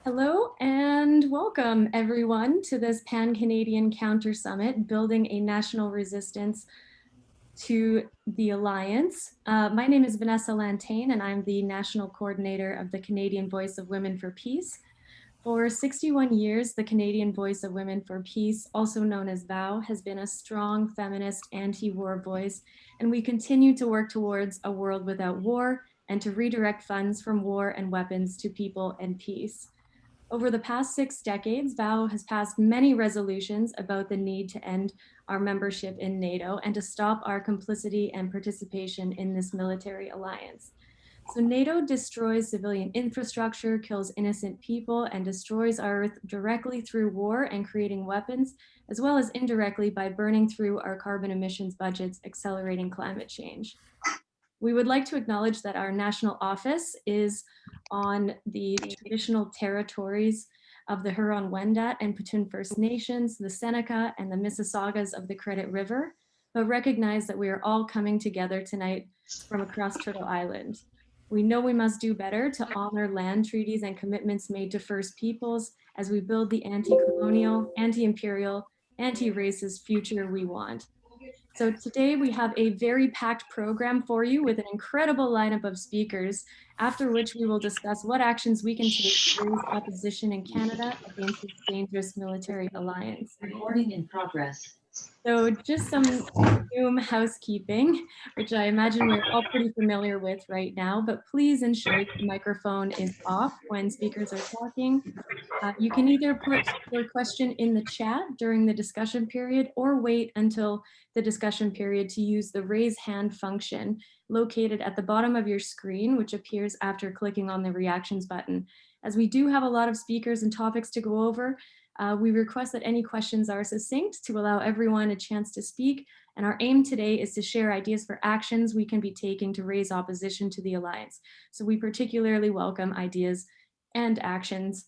Hello and welcome everyone to this Pan-Canadian Counter Summit, Building a National Resistance to the Alliance. My name is Vanessa and I'm the National Coordinator of the Canadian Voice of Women for Peace. For 61 years, the Canadian Voice of Women for Peace, also known as VOW, has been a strong feminist anti-war voice, and we continue to work towards a world without war and to redirect funds from war and weapons to people and peace. Over the past 6 decades, VOW has passed many resolutions about the need to end our membership in NATO and to stop our complicity and participation in this military alliance. So NATO destroys civilian infrastructure, kills innocent people, and destroys our Earth directly through war and creating weapons, as well as indirectly by burning through our carbon emissions budgets, accelerating climate change. We would like to acknowledge that our national office is on the traditional territories of the Huron-Wendat and Petun First Nations, the Seneca, and the Mississaugas of the Credit River, but recognize that we are all coming together tonight from across Turtle Island. We know we must do better to honor land treaties and commitments made to First Peoples as we build the anti-colonial, anti-imperial, anti-racist future we want. So today we have a very packed program for you with an incredible lineup of speakers, after which we will discuss what actions we can take to raise opposition in Canada against this dangerous military alliance. Recording in progress. So just some Zoom housekeeping, which I imagine we're all pretty familiar with right now, but please ensure the microphone is off when speakers are talking. You can either put your question in the chat during the discussion period or wait until the discussion period to use the raise hand function located at the bottom of your screen, which appears after clicking on the reactions button. As we do have a lot of speakers and topics to go over, we request that any questions are succinct to allow everyone a chance to speak. And our aim today is to share ideas for actions we can be taking to raise opposition to the alliance. So we particularly welcome ideas and actions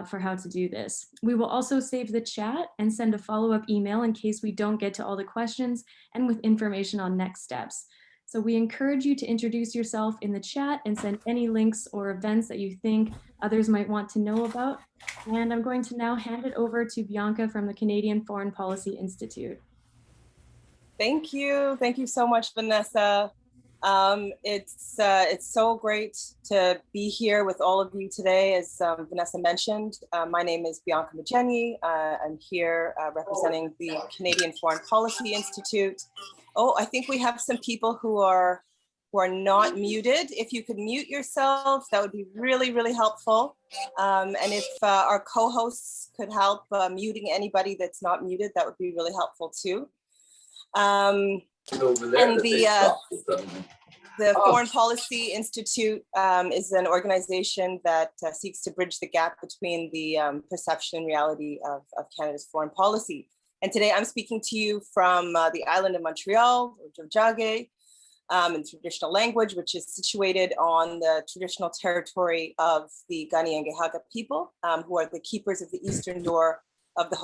for how to do this. We will also save the chat and send a follow-up email in case we don't get to all the questions and with information on next steps. So we encourage you to introduce yourself in the chat and send any links or events that you think others might want to know about. And I'm going to now hand it over to Bianca from the Canadian Foreign Policy Institute. Thank you. Thank you so much, Vanessa. It's so great to be here with all of you today. As Vanessa mentioned, my name is Bianca. I'm here representing the Canadian Foreign Policy Institute. Oh, I think we have some people who are not muted. If you could mute yourself, that would be really, really helpful. And if our co-hosts could help muting anybody that's not muted, that would be really helpful too. And the Foreign Policy Institute is an organization that seeks to bridge the gap between the perception and reality of Canada's foreign policy. And today I'm speaking to you from the island of Montreal, or Jojage, in traditional language, which is situated on the traditional territory of the Kanien'kehá:ka people, who are the keepers of the eastern door of the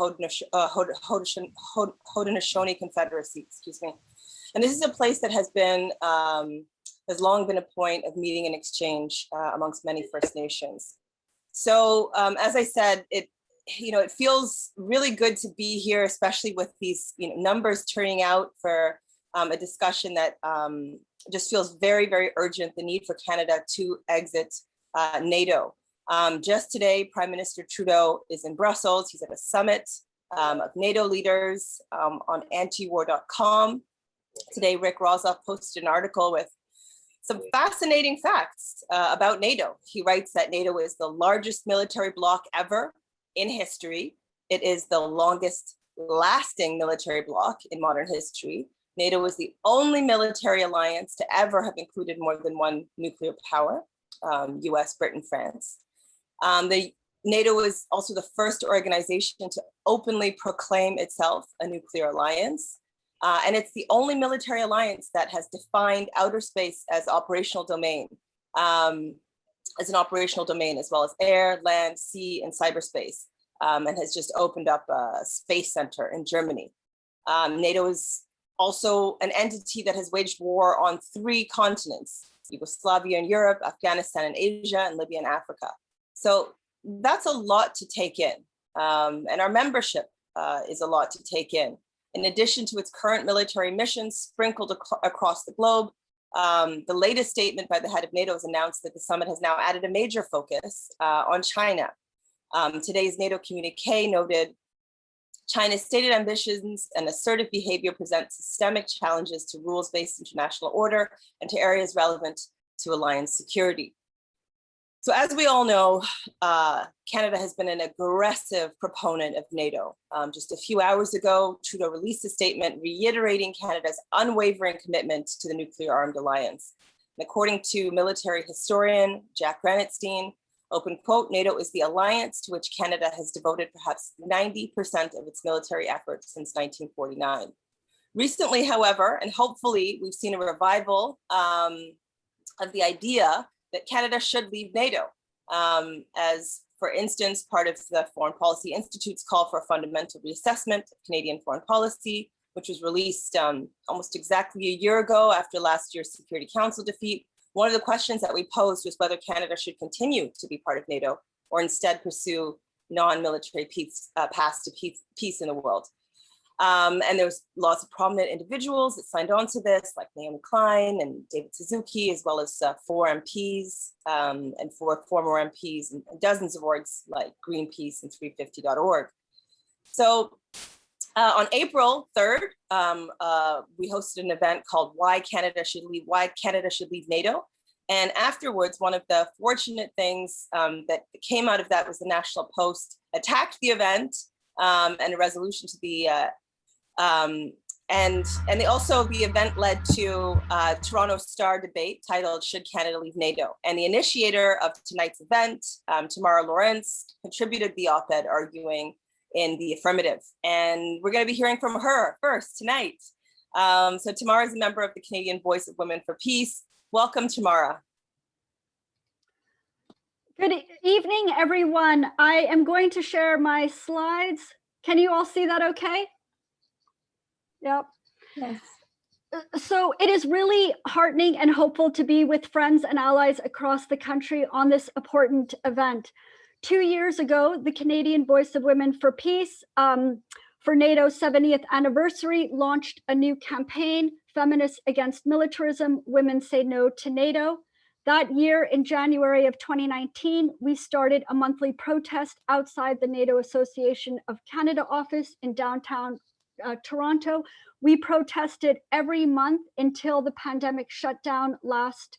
Haudenosaunee Confederacy, excuse me. And this is a place that has long been a point of meeting and exchange amongst many First Nations. So as I said, it feels really good to be here, especially with these numbers turning out for a discussion that just feels very, very urgent, the need for Canada to exit NATO. Just today, Prime Minister Trudeau is in Brussels. He's at a summit of NATO leaders on antiwar.com. Today, Rick Rosloff posted an article with some fascinating facts about NATO. He writes that NATO is the largest military bloc ever in history. It is the longest lasting military bloc in modern history. NATO is the only military alliance to ever have included more than one nuclear power, US, Britain, France. NATO is also the first organization to openly proclaim itself a nuclear alliance. And it's the only military alliance that has defined outer space as operational domain, as an operational domain, as well as air, land, sea, and cyberspace, and has just opened up a space center in Germany. NATO is also an entity that has waged war on 3 continents, Yugoslavia in Europe, Afghanistan in Asia, and Libya in Africa. So that's a lot to take in. And our membership is a lot to take in. In addition to its current military missions sprinkled across the globe, the latest statement by the head of NATO has announced that the summit has now added a major focus on China. Today's NATO communique noted, China's stated ambitions and assertive behavior present systemic challenges to rules-based international order and to areas relevant to alliance security. So as we all know, Canada has been an aggressive proponent of NATO. Just a few hours ago, Trudeau released a statement reiterating Canada's unwavering commitment to the nuclear armed alliance. And according to military historian Jack Granitstein, open quote, NATO is the alliance to which Canada has devoted perhaps 90% of its military efforts since 1949. Recently, however, and hopefully we've seen a revival of the idea that Canada should leave NATO, as, for instance, part of the Foreign Policy Institute's call for a fundamental reassessment of Canadian foreign policy, which was released almost exactly a year ago after last year's Security Council defeat. One of the questions that we posed was whether Canada should continue to be part of NATO or instead pursue non-military paths to peace in the world. And there was lots of prominent individuals that signed on to this, like Naomi Klein and David Suzuki, as well as 4 MPs and 4 former MPs, and dozens of orgs like Greenpeace and 350.org. So on April 3rd, we hosted an event called Why Canada Should Leave NATO. And afterwards, one of the fortunate things that came out of that was the National Post attacked the event and a resolution to the and the event led to a Toronto Star debate titled Should Canada Leave NATO? And the initiator of tonight's event, Tamara Lorincz, contributed the op-ed arguing in the affirmative. And we're going to be hearing from her first tonight. So Tamara is a member of the Canadian Voice of Women for Peace. Welcome, Tamara. Good evening, everyone. I am going to share my slides. Can you all see that okay? Yep. Yes. So it is really heartening and hopeful to be with friends and allies across the country on this important event. 2 years ago, the Canadian Voice of Women for Peace, for NATO's 70th anniversary, launched a new campaign, Feminists Against Militarism, Women Say No to NATO. That year, in January of 2019, we started a monthly protest outside the NATO Association of Canada office in downtown Toronto. We protested every month until the pandemic shut down last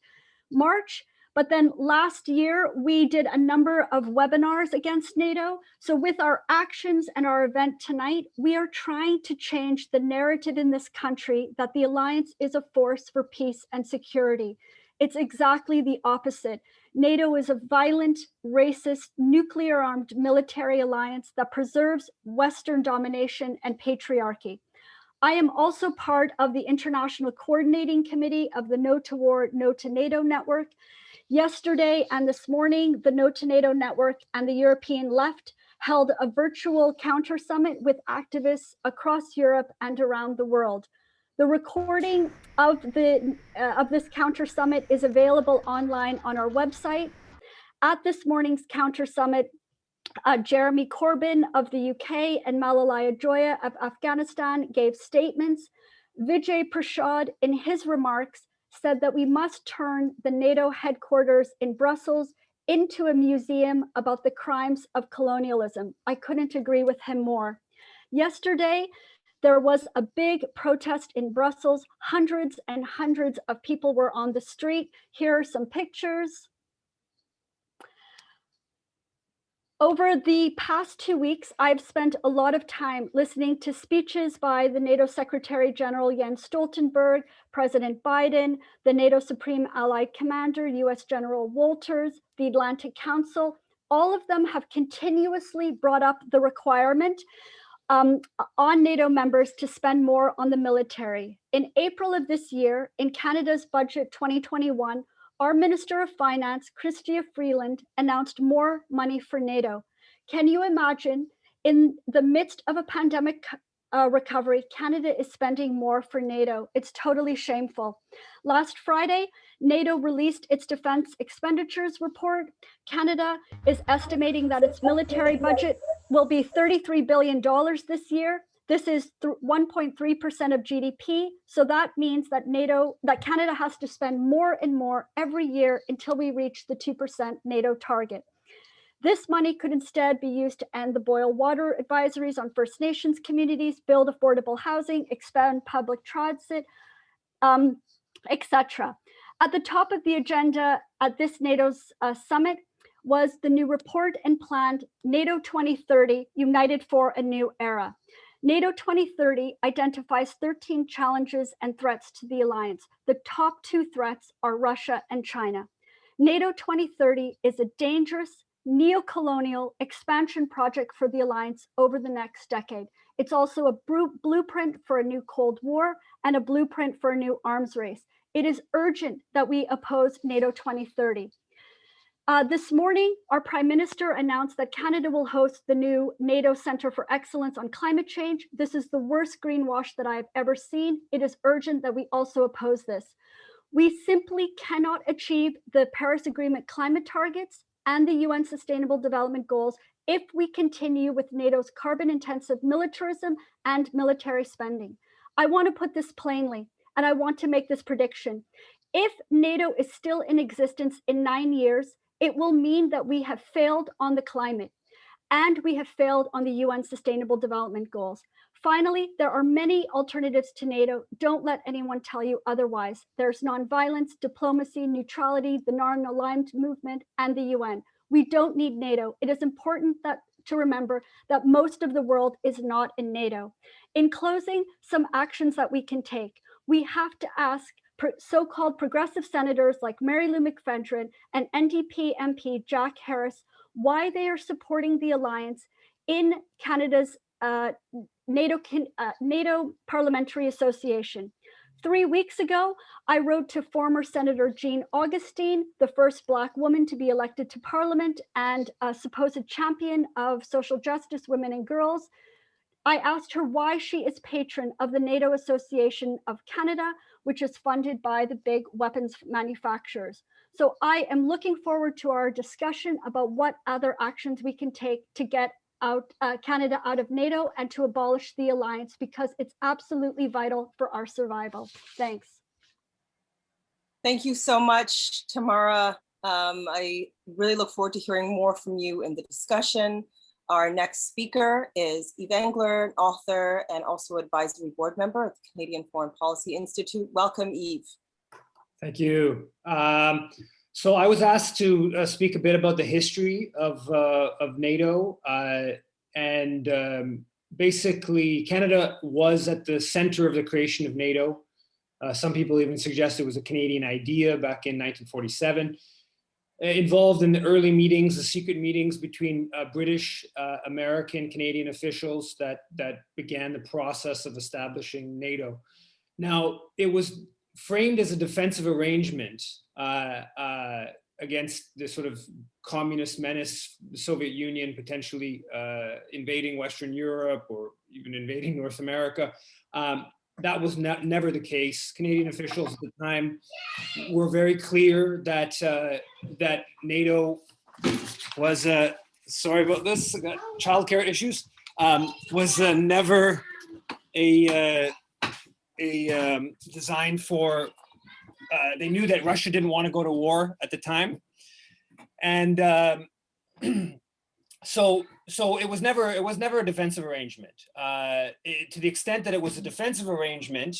March. But then last year, we did a number of webinars against NATO. So with our actions and our event tonight, we are trying to change the narrative in this country that the alliance is a force for peace and security. It's exactly the opposite. NATO is a violent, racist, nuclear-armed military alliance that preserves Western domination and patriarchy. I am also part of the International Coordinating Committee of the No to War, No to NATO network. Yesterday and this morning, the No to NATO network and the European Left held a virtual counter summit with activists across Europe and around the world. The recording of this counter summit is available online on our website. At this morning's counter summit, Jeremy Corbyn of the UK and Malalaya Joya of Afghanistan gave statements. Vijay Prashad, in his remarks, said that we must turn the NATO headquarters in Brussels into a museum about the crimes of colonialism. I couldn't agree with him more. Yesterday, there was a big protest in Brussels. Hundreds and hundreds of people were on the street. Here are some pictures. Over the past 2 weeks, I've spent a lot of time listening to speeches by the NATO Secretary General Jens Stoltenberg, President Biden, the NATO Supreme Allied Commander, US General Walters, the Atlantic Council. All of them have continuously brought up the requirement on NATO members to spend more on the military. In April of this year, in Canada's budget 2021, our Minister of Finance, Chrystia Freeland, announced more money for NATO. Can you imagine, in the midst of a pandemic recovery, Canada is spending more for NATO. It's totally shameful. Last Friday, NATO released its defense expenditures report. Canada is estimating that its military budget will be $33 billion this year. This is 1.3% of GDP. So that means that Canada has to spend more and more every year until we reach the 2% NATO target. This money could instead be used to end the boil water advisories on First Nations communities, build affordable housing, expand public transit, etc. At the top of the agenda at this NATO's summit was the new report and planned NATO 2030, United for a New Era. NATO 2030 identifies 13 challenges and threats to the alliance. The top two threats are Russia and China. NATO 2030 is a dangerous, neo-colonial expansion project for the alliance over the next decade. It's also a blueprint for a new Cold War and a blueprint for a new arms race. It is urgent that we oppose NATO 2030. This morning, our Prime Minister announced that Canada will host the new NATO Centre for Excellence on Climate Change. This is the worst greenwash that I have ever seen. It is urgent that we also oppose this. We simply cannot achieve the Paris Agreement climate targets and the UN Sustainable Development Goals if we continue with NATO's carbon-intensive militarism and military spending. I want to put this plainly, and I want to make this prediction. If NATO is still in existence in 9 years, it will mean that we have failed on the climate and we have failed on the UN Sustainable Development Goals. Finally, there are many alternatives to NATO. Don't let anyone tell you otherwise. There's nonviolence, diplomacy, neutrality, the non-aligned movement, and the UN. We don't need NATO. It is important to remember that most of the world is not in NATO. In closing, some actions that we can take. We have to ask so-called progressive senators like Mary Lou McPhedran and NDP MP Jack Harris why they are supporting the alliance in Canada's NATO Parliamentary Association. 3 weeks ago, I wrote to former Senator Jean Augustine, the first Black woman to be elected to Parliament and a supposed champion of social justice, women and girls. I asked her why she is patron of the NATO Association of Canada, which is funded by the big weapons manufacturers. So I am looking forward to our discussion about what other actions we can take to get Canada out of NATO and to abolish the alliance, because it's absolutely vital for our survival. Thanks. Thank you so much, Tamara. I really look forward to hearing more from you in the discussion. Our next speaker is Yves Engler, an author and also advisory board member at the Canadian Foreign Policy Institute. Welcome, Yves. Thank you. So I was asked to speak a bit about the history of NATO, and basically Canada was at the center of the creation of NATO. Some people even suggest it was a Canadian idea back in 1947. Involved in the early meetings, the secret meetings between British, American, Canadian officials that began the process of establishing NATO. Now, it was framed as a defensive arrangement against the sort of communist menace, the Soviet Union potentially invading Western Europe or even invading North America. That was never the case. Canadian officials at the time were very clear that that NATO was sorry about this, I got childcare issues. Was never a design for. They knew that Russia didn't want to go to war at the time, and so it was never a defensive arrangement. To the extent that it was a defensive arrangement,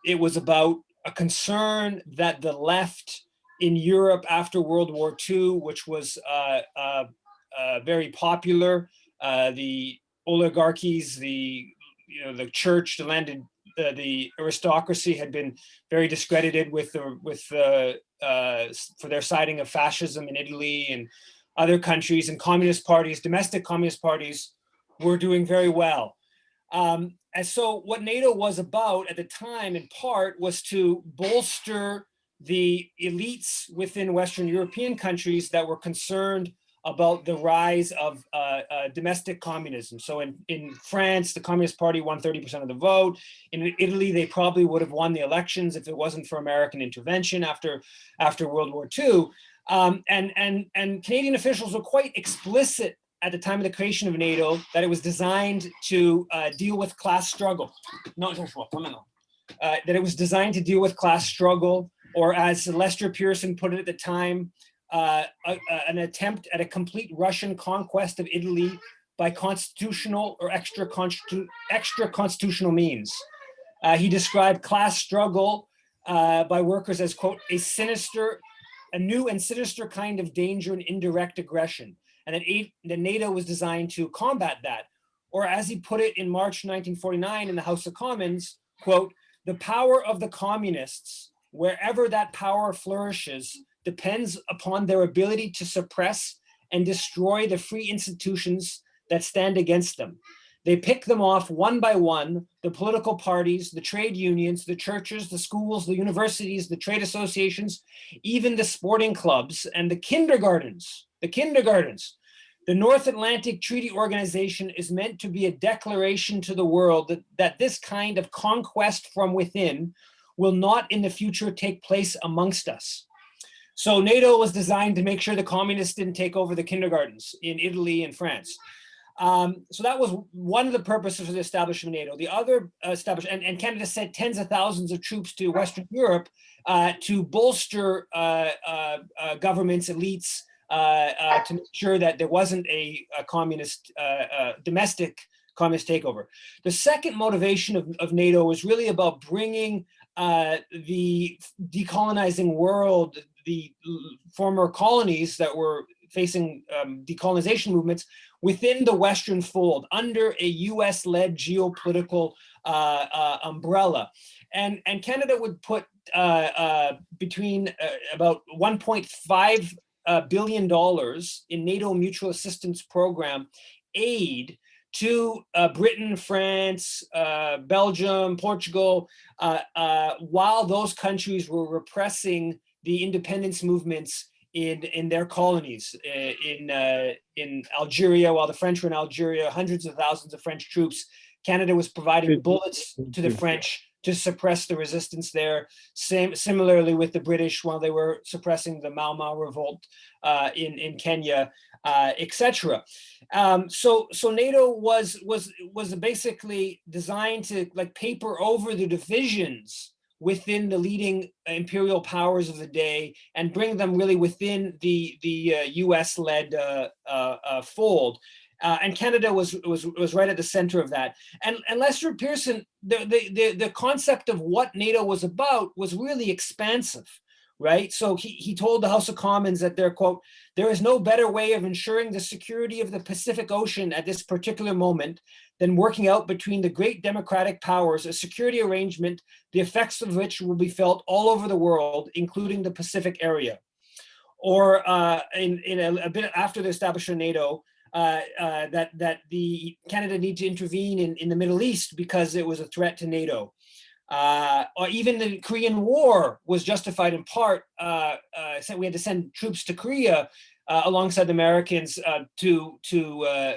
it was about a concern that the left in Europe after World War II, which was very popular, the oligarchies, the church, the landed, the aristocracy had been very discredited for their siding of fascism in Italy and other countries, and communist parties, domestic communist parties, were doing very well. And so what NATO was about at the time, in part, was to bolster the elites within Western European countries that were concerned about the rise of domestic communism. So in France, the Communist Party won 30% of the vote. In Italy, they probably would have won the elections if it wasn't for American intervention after World War II. And Canadian officials were quite explicit at the time of the creation of NATO that it was designed to deal with class struggle. That it was designed to deal with class struggle, or as Lester Pearson put it at the time, an attempt at a complete Russian conquest of Italy by constitutional or extra constitutional means. He described class struggle by workers as, quote, a new and sinister kind of danger and indirect aggression, and that NATO was designed to combat that. Or as he put it in March 1949 in the House of Commons, quote, the power of the communists, wherever that power flourishes, depends upon their ability to suppress and destroy the free institutions that stand against them. They pick them off one by one, the political parties, the trade unions, the churches, the schools, the universities, the trade associations, even the sporting clubs and the kindergartens. The North Atlantic Treaty Organization is meant to be a declaration to the world that this kind of conquest from within will not in the future take place amongst us. So NATO was designed to make sure the communists didn't take over the kindergartens in Italy and France. So that was one of the purposes of the establishment of NATO. The other and Canada sent tens of thousands of troops to Western Europe to bolster governments, elites, to make sure that there wasn't a communist, domestic communist takeover. The second motivation of NATO was really about bringing the decolonizing world, the former colonies that were facing decolonization movements, within the Western fold, under a US-led geopolitical umbrella. And Canada would put between about $1.5 billion in NATO mutual assistance program aid to Britain, France, Belgium, Portugal, while those countries were repressing the independence movements in their colonies. In Algeria, while the French were in Algeria, hundreds of thousands of French troops, Canada was providing bullets to the French to suppress the resistance there. Similarly with the British, while they were suppressing the Mau Mau revolt in Kenya, etc. So NATO was basically designed to like paper over the divisions within the leading imperial powers of the day and bring them really within the US-led fold. And Canada was right at the center of that. And Lester Pearson, the concept of what NATO was about was really expansive, right? So he told the House of Commons that there, quote, there is no better way of ensuring the security of the Pacific Ocean at this particular moment than working out between the great democratic powers a security arrangement, the effects of which will be felt all over the world, including the Pacific area. Or in a bit after the establishment of NATO, that the Canada need to intervene in the Middle East because it was a threat to NATO. Or even the Korean War was justified in part. So we had to send troops to Korea alongside the Americans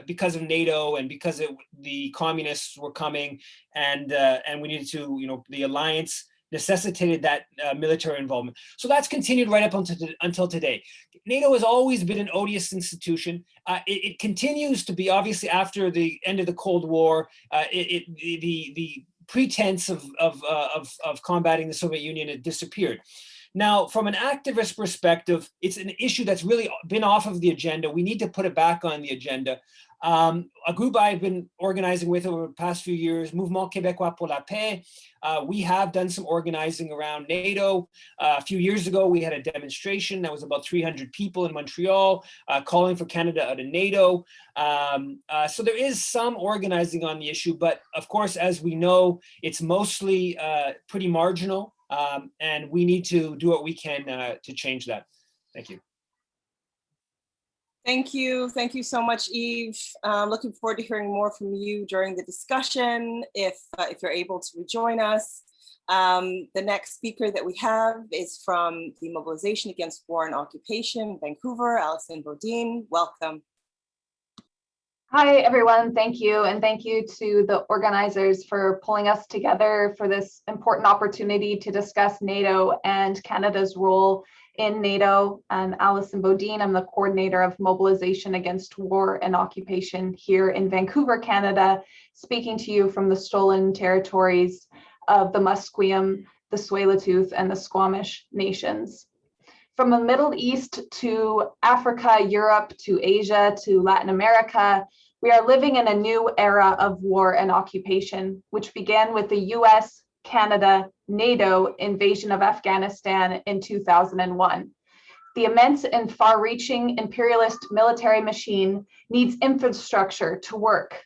because of NATO and because the communists were coming, and we needed to, the alliance necessitated that military involvement. So that's continued right up until today. NATO has always been an odious institution. It continues to be, obviously, after the end of the Cold War. The pretense of combating the Soviet Union had disappeared. Now, from an activist perspective, it's an issue that's really been off of the agenda. We need to put it back on the agenda. A group I've been organizing with over the past few years, Mouvement Québécois pour la Paix, we have done some organizing around NATO. A few years ago, we had a demonstration that was about 300 people in Montreal calling for Canada out of NATO. So there is some organizing on the issue, but of course, as we know, it's mostly pretty marginal, and we need to do what we can to change that. Thank you. Thank you so much, Yves. Looking forward to hearing more from you during the discussion, if you're able to rejoin us. The next speaker that we have is from the Mobilization Against War and Occupation, Vancouver, Alison, Bodine. Welcome. Hi, everyone. Thank you. And thank you to the organizers for pulling us together for this important opportunity to discuss NATO and Canada's role in NATO. I'm Alison Bodine. I'm the coordinator of Mobilization Against War and Occupation here in Vancouver, Canada, speaking to you from the stolen territories of the Musqueam, the Tsleil-Waututh, and the Squamish nations. From the Middle East to Africa, Europe, to Asia, to Latin America, we are living in a new era of war and occupation, which began with the US, Canada, NATO invasion of Afghanistan in 2001. The immense and far-reaching imperialist military machine needs infrastructure to work.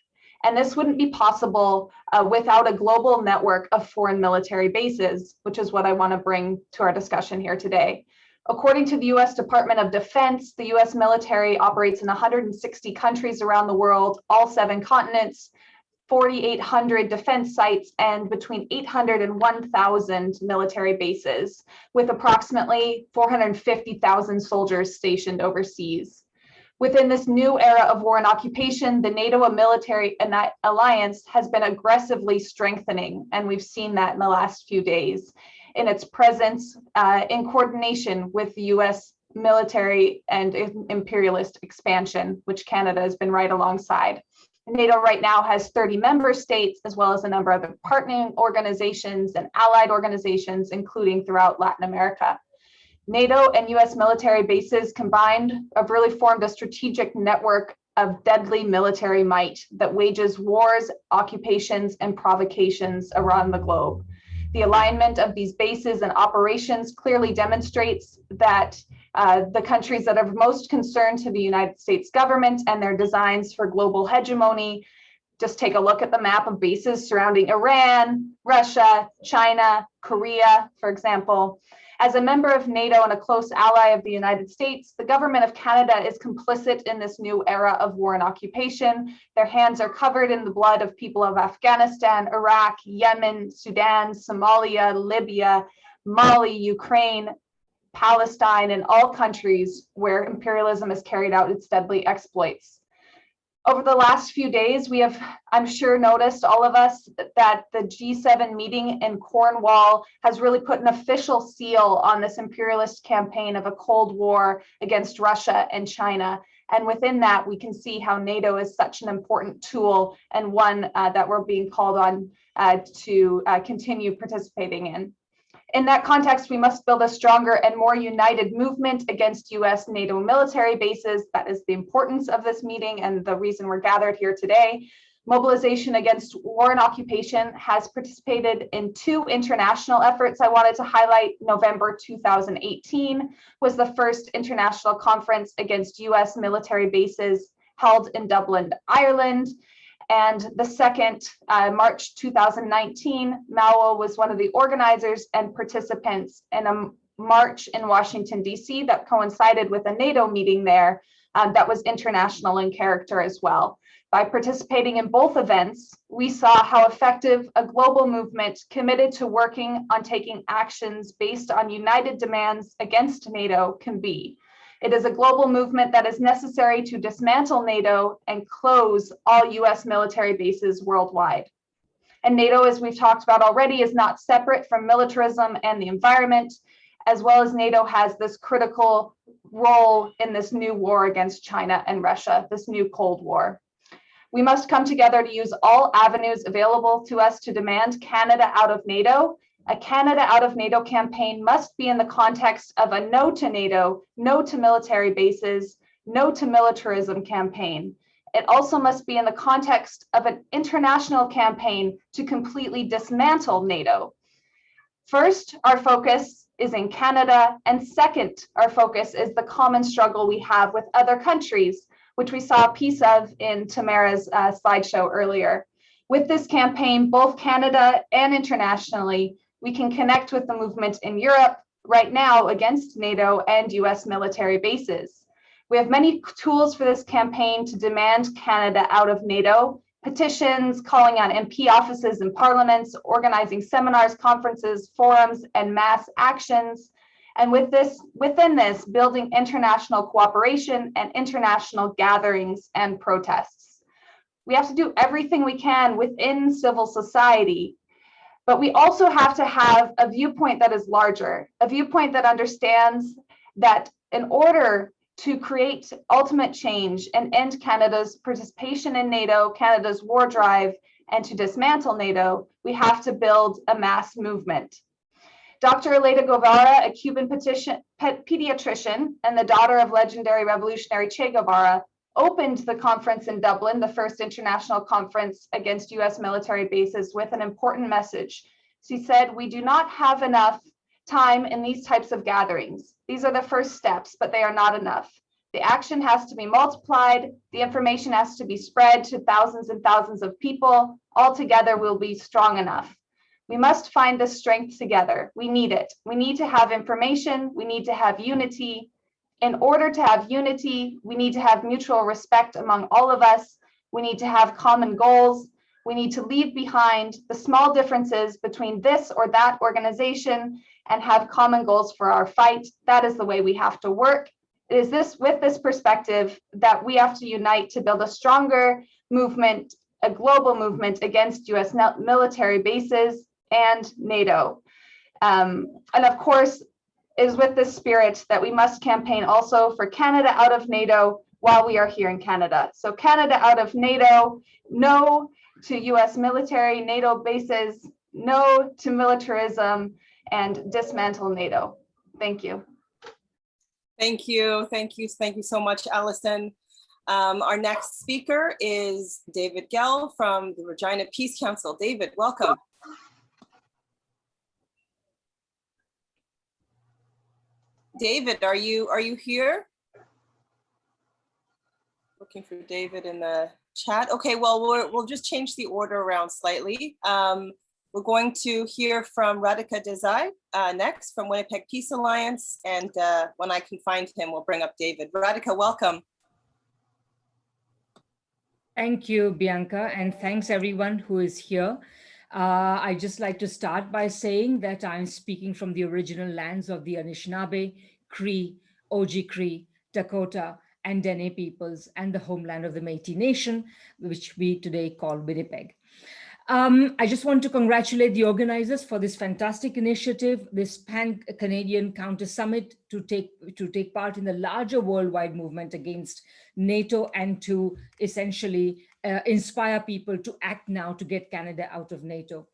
And this wouldn't be possible without a global network of foreign military bases, which is what I want to bring to our discussion here today. According to the US Department of Defense, the US military operates in 160 countries around the world, all 7 continents, 4,800 defense sites, and between 800 and 1,000 military bases, with approximately 450,000 soldiers stationed overseas. Within this new era of war and occupation, the NATO military alliance has been aggressively strengthening, and we've seen that in the last few days in its presence in coordination with the US military and imperialist expansion, which Canada has been right alongside. NATO right now has 30 member states, as well as a number of partnering organizations and allied organizations, including throughout Latin America. NATO and US military bases combined have really formed a strategic network of deadly military might that wages wars, occupations, and provocations around the globe. The alignment of these bases and operations clearly demonstrates that the countries that are most concerned to the United States government and their designs for global hegemony, just take a look at the map of bases surrounding Iran, Russia, China, Korea, for example. As a member of NATO and a close ally of the United States, the government of Canada is complicit in this new era of war and occupation. Their hands are covered in the blood of people of Afghanistan, Iraq, Yemen, Sudan, Somalia, Libya, Mali, Ukraine, Palestine, and all countries where imperialism has carried out its deadly exploits. Over the last few days, we have, I'm sure, noticed, all of us, that the G7 meeting in Cornwall has really put an official seal on this imperialist campaign of a Cold War against Russia and China. And within that, we can see how NATO is such an important tool and one that we're being called on to continue participating in. In that context, we must build a stronger and more united movement against US NATO military bases. That is the importance of this meeting and the reason we're gathered here today. Mobilization Against War and Occupation has participated in 2 international efforts I wanted to highlight. November 2018 was the first international conference against US military bases held in Dublin, Ireland. And the second, March 2019, Malwa was one of the organizers and participants in a march in Washington, D.C. that coincided with a NATO meeting there that was international in character as well. By participating in both events, we saw how effective a global movement committed to working on taking actions based on united demands against NATO can be. It is a global movement that is necessary to dismantle NATO and close all US military bases worldwide. And NATO, as we've talked about already, is not separate from militarism and the environment, as well as NATO has this critical role in this new war against China and Russia, this new Cold War. We must come together to use all avenues available to us to demand Canada out of NATO. A Canada out of NATO campaign must be in the context of a no to NATO, no to military bases, no to militarism campaign. It also must be in the context of an international campaign to completely dismantle NATO. First, our focus is in Canada, and second, our focus is the common struggle we have with other countries, which we saw a piece of in Tamara's slideshow earlier. With this campaign, both Canada and internationally, we can connect with the movement in Europe right now against NATO and US military bases. We have many tools for this campaign to demand Canada out of NATO, petitions, calling on MP offices and parliaments, organizing seminars, conferences, forums, and mass actions. And within this, building international cooperation and international gatherings and protests. We have to do everything we can within civil society, but we also have to have a viewpoint that is larger, a viewpoint that understands that in order to create ultimate change and end Canada's participation in NATO, Canada's war drive, and to dismantle NATO, we have to build a mass movement. Dr. Elena Guevara, a Cuban pediatrician and the daughter of legendary revolutionary Che Guevara, opened the conference in Dublin, the first international conference against US military bases, with an important message. She said, "We do not have enough time in these types of gatherings. These are the first steps, but they are not enough. The action has to be multiplied. The information has to be spread to thousands and thousands of people. All together we'll be strong enough. We must find this strength together. We need it. We need to have information. We need to have unity. In order to have unity, we need to have mutual respect among all of us. We need to have common goals. We need to leave behind the small differences between this or that organization and have common goals for our fight. That is the way we have to work. It is with this perspective that we have to unite to build a stronger movement, a global movement against US military bases and NATO. And of course, it is with this spirit that we must campaign also for Canada out of NATO while we are here in Canada. So Canada out of NATO, no to US military NATO bases, no to militarism, and dismantle NATO. Thank you. Thank you. Thank you. Thank you so much, Alison. Our next speaker is David Gell from the Regina Peace Council. David, welcome. David, are you here? Looking for David in the chat. Okay, well, we'll just change the order around slightly. We're going to hear from Radhika Desai next from Winnipeg Peace Alliance. And when I can find him, we'll bring up David. Radhika, welcome. Thank you, Bianca, and thanks everyone who is here. I'd just like to start by saying that I'm speaking from the original lands of the Anishinaabe, Cree, Oji-Cree, Dakota, and Dene peoples, and the homeland of the Métis Nation, which we today call Winnipeg. I just want to congratulate the organizers for this fantastic initiative, this Pan-Canadian Counter Summit, to take part in the larger worldwide movement against NATO and to essentially inspire people to act now to get Canada out of NATO.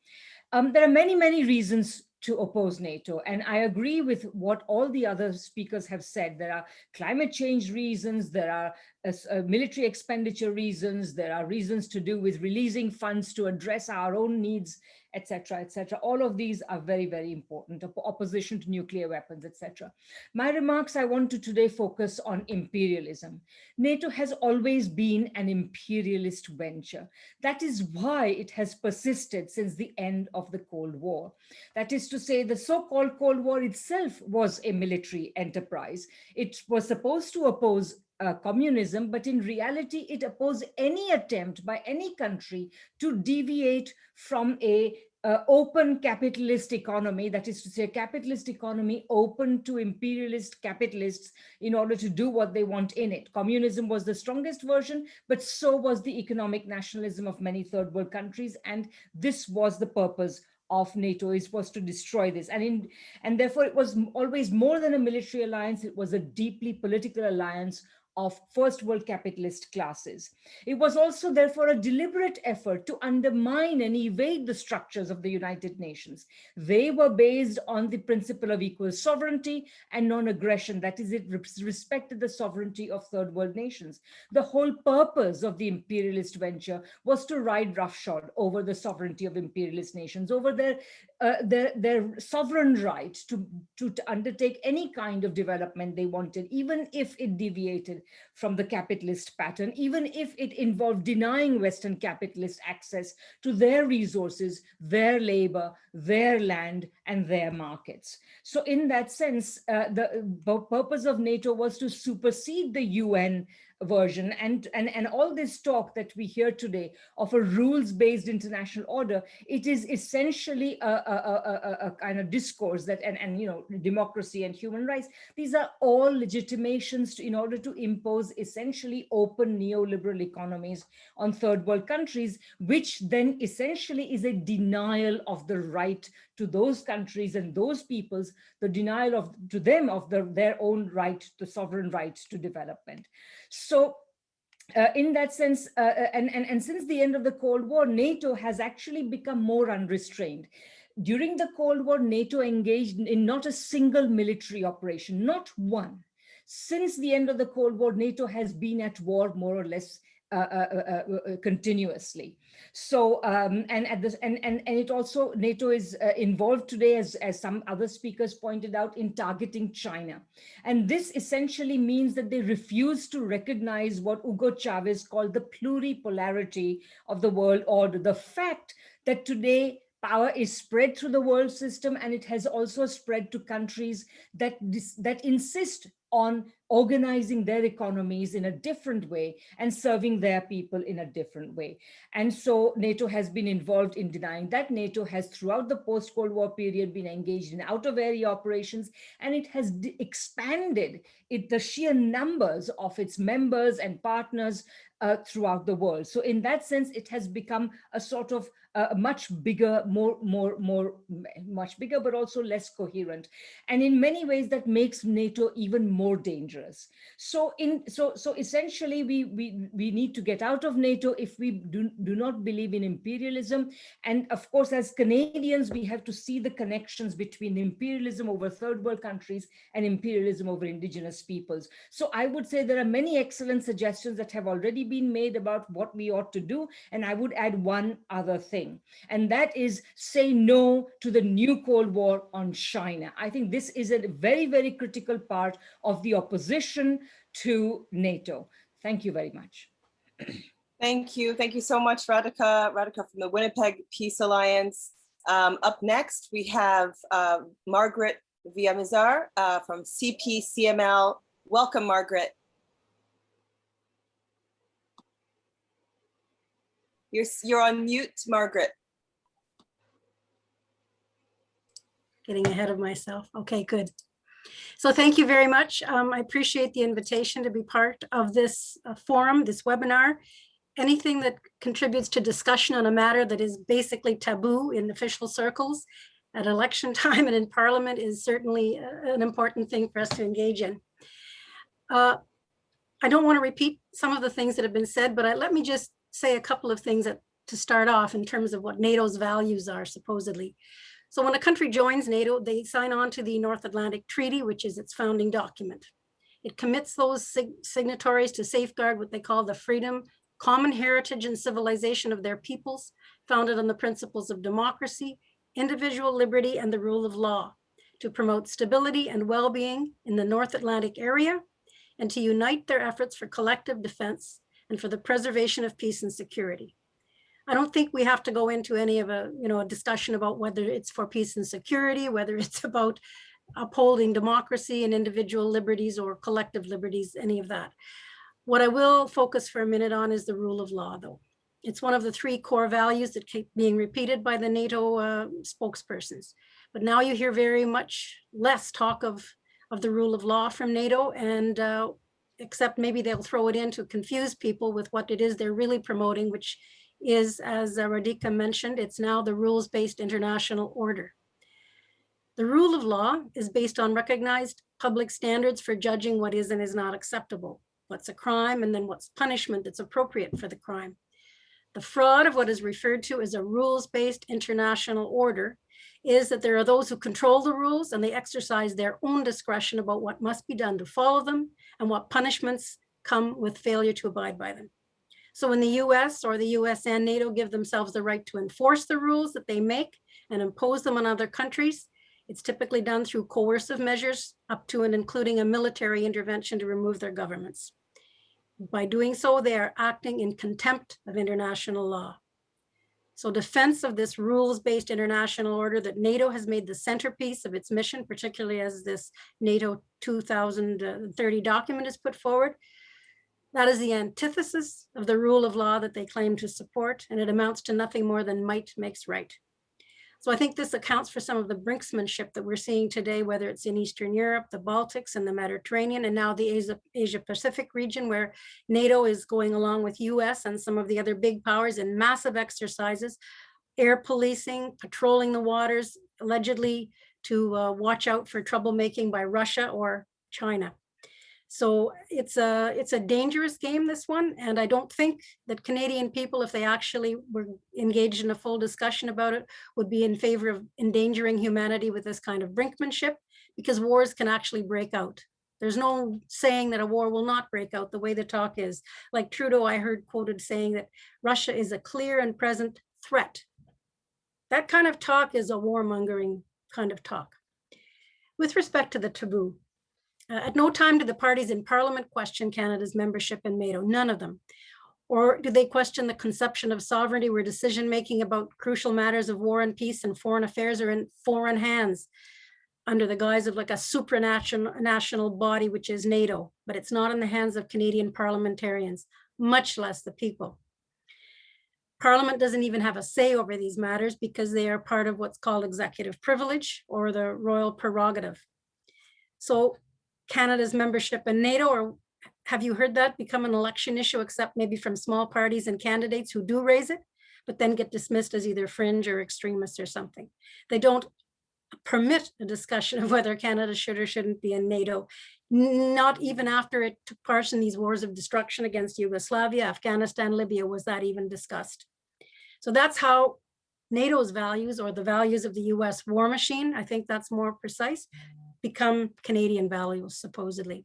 There are many, many reasons to oppose NATO. And I agree with what all the other speakers have said. There are climate change reasons, there are military expenditure reasons, there are reasons to do with releasing funds to address our own needs, etc., etc. All of these are very, very important. Opposition to nuclear weapons, etc. My remarks, I want to today focus on imperialism. NATO has always been an imperialist venture. That is why it has persisted since the end of the Cold War. That is to say, the so-called Cold War itself was a military enterprise. It was supposed to oppose communism, but in reality, it opposed any attempt by any country to deviate from a open capitalist economy, that is to say, a capitalist economy open to imperialist capitalists in order to do what they want in it. Communism was the strongest version, but so was the economic nationalism of many third world countries, and this was the purpose of NATO. It was to destroy this. And therefore, it was always more than a military alliance. It was a deeply political alliance of first world capitalist classes. It was also therefore a deliberate effort to undermine and evade the structures of the United Nations. They were based on the principle of equal sovereignty and non-aggression. That is, it respected the sovereignty of third world nations. The whole purpose of the imperialist venture was to ride roughshod over the sovereignty of imperialist nations, over their sovereign right to undertake any kind of development they wanted, even if it deviated from the capitalist pattern, even if it involved denying Western capitalists access to their resources, their labor, their land and their markets. So in that sense, the purpose of NATO was to supersede the UN version, and all this talk that we hear today of a rules-based international order, it is essentially a kind of discourse that and you know, democracy and human rights, these are all legitimations in order to impose essentially open neoliberal economies on third world countries, which then essentially is a denial of the right to those countries and those peoples, the denial to them of their own right, the sovereign right to development. So in that sense, and since the end of the Cold War, NATO has actually become more unrestrained. During the Cold War, NATO engaged in not a single military operation, not one. Since the end of the Cold War, NATO has been at war more or less continuously. So and it also, NATO is involved today, as some other speakers pointed out, in targeting China. And this essentially means that they refuse to recognize what Hugo Chavez called the pluripolarity of the world order, the fact that today power is spread through the world system, and it has also spread to countries that insist on organizing their economies in a different way and serving their people in a different way. And so NATO has been involved in denying that. NATO has, throughout the post-Cold War period, been engaged in out-of-area operations, and it has expanded the sheer numbers of its members and partners throughout the world. So in that sense, it has become a sort of much bigger, much bigger, but also less coherent. And in many ways, that makes NATO even more dangerous. So essentially, we need to get out of NATO if we do not believe in imperialism. And of course, as Canadians, we have to see the connections between imperialism over third world countries and imperialism over indigenous peoples. So I would say there are many excellent suggestions that have already been made about what we ought to do. And I would add one other thing, and that is say no to the new Cold War on China. I think this is a very, very critical part of the opposition to NATO. Thank you very much. Thank you. Thank you so much, Radhika. Radhika from the Winnipeg Peace Alliance. Up next, we have Margaret Villamizar from CPCML. Welcome, Margaret. You're on mute, Margaret. Getting ahead of myself. Okay, good. So thank you very much. I appreciate the invitation to be part of this forum, this webinar. Anything that contributes to discussion on a matter that is basically taboo in official circles at election time and in Parliament is certainly an important thing for us to engage in. I don't want to repeat some of the things that have been said, but let me just say a couple of things to start off in terms of what NATO's values are, supposedly. So when a country joins NATO, they sign on to the North Atlantic Treaty, which is its founding document. It commits those signatories to safeguard what they call the freedom, common heritage, and civilization of their peoples, founded on the principles of democracy, individual liberty, and the rule of law, to promote stability and well-being in the North Atlantic area, and to unite their efforts for collective defense and for the preservation of peace and security. I don't think we have to go into any of a discussion about whether it's for peace and security, whether it's about upholding democracy and individual liberties or collective liberties, any of that. What I will focus for a minute on is the rule of law, though. It's one of the three core values that keep being repeated by the NATO spokespersons. But now you hear very much less talk of the rule of law from NATO, and except maybe they'll throw it in to confuse people with what it is they're really promoting, which is, as Radhika mentioned, it's now the rules-based international order. The rule of law is based on recognized public standards for judging what is and is not acceptable, what's a crime, and then what's punishment that's appropriate for the crime. The fraud of what is referred to as a rules-based international order is that there are those who control the rules and they exercise their own discretion about what must be done to follow them and what punishments come with failure to abide by them. So when the US or the US and NATO give themselves the right to enforce the rules that they make and impose them on other countries, it's typically done through coercive measures up to and including a military intervention to remove their governments. By doing so, they are acting in contempt of international law. So defense of this rules-based international order that NATO has made the centerpiece of its mission, particularly as this NATO 2030 document is put forward, that is the antithesis of the rule of law that they claim to support, and it amounts to nothing more than might makes right. So I think this accounts for some of the brinksmanship that we're seeing today, whether it's in Eastern Europe, the Baltics, and the Mediterranean, and now the Asia-Pacific region, where NATO is going along with US and some of the other big powers in massive exercises, air policing, patrolling the waters, allegedly to watch out for troublemaking by Russia or China. So it's a dangerous game, this one, and I don't think that Canadian people, if they actually were engaged in a full discussion about it, would be in favor of endangering humanity with this kind of brinkmanship, because wars can actually break out. There's no saying that a war will not break out the way the talk is. Like Trudeau, I heard quoted saying that Russia is a clear and present threat. That kind of talk is a warmongering kind of talk. With respect to the taboo, at no time do the parties in Parliament question Canada's membership in NATO, none of them. Or do they question the conception of sovereignty where decision-making about crucial matters of war and peace and foreign affairs are in foreign hands under the guise of like a supranational body, which is NATO, but it's not in the hands of Canadian parliamentarians, much less the people. Parliament doesn't even have a say over these matters because they are part of what's called executive privilege or the royal prerogative. So Canada's membership in NATO, or have you heard that become an election issue, except maybe from small parties and candidates who do raise it, but then get dismissed as either fringe or extremists or something. They don't permit a discussion of whether Canada should or shouldn't be in NATO, not even after it took part in these wars of destruction against Yugoslavia, Afghanistan, Libya, was that even discussed. So that's how NATO's values, or the values of the US war machine, I think that's more precise, become Canadian values, supposedly.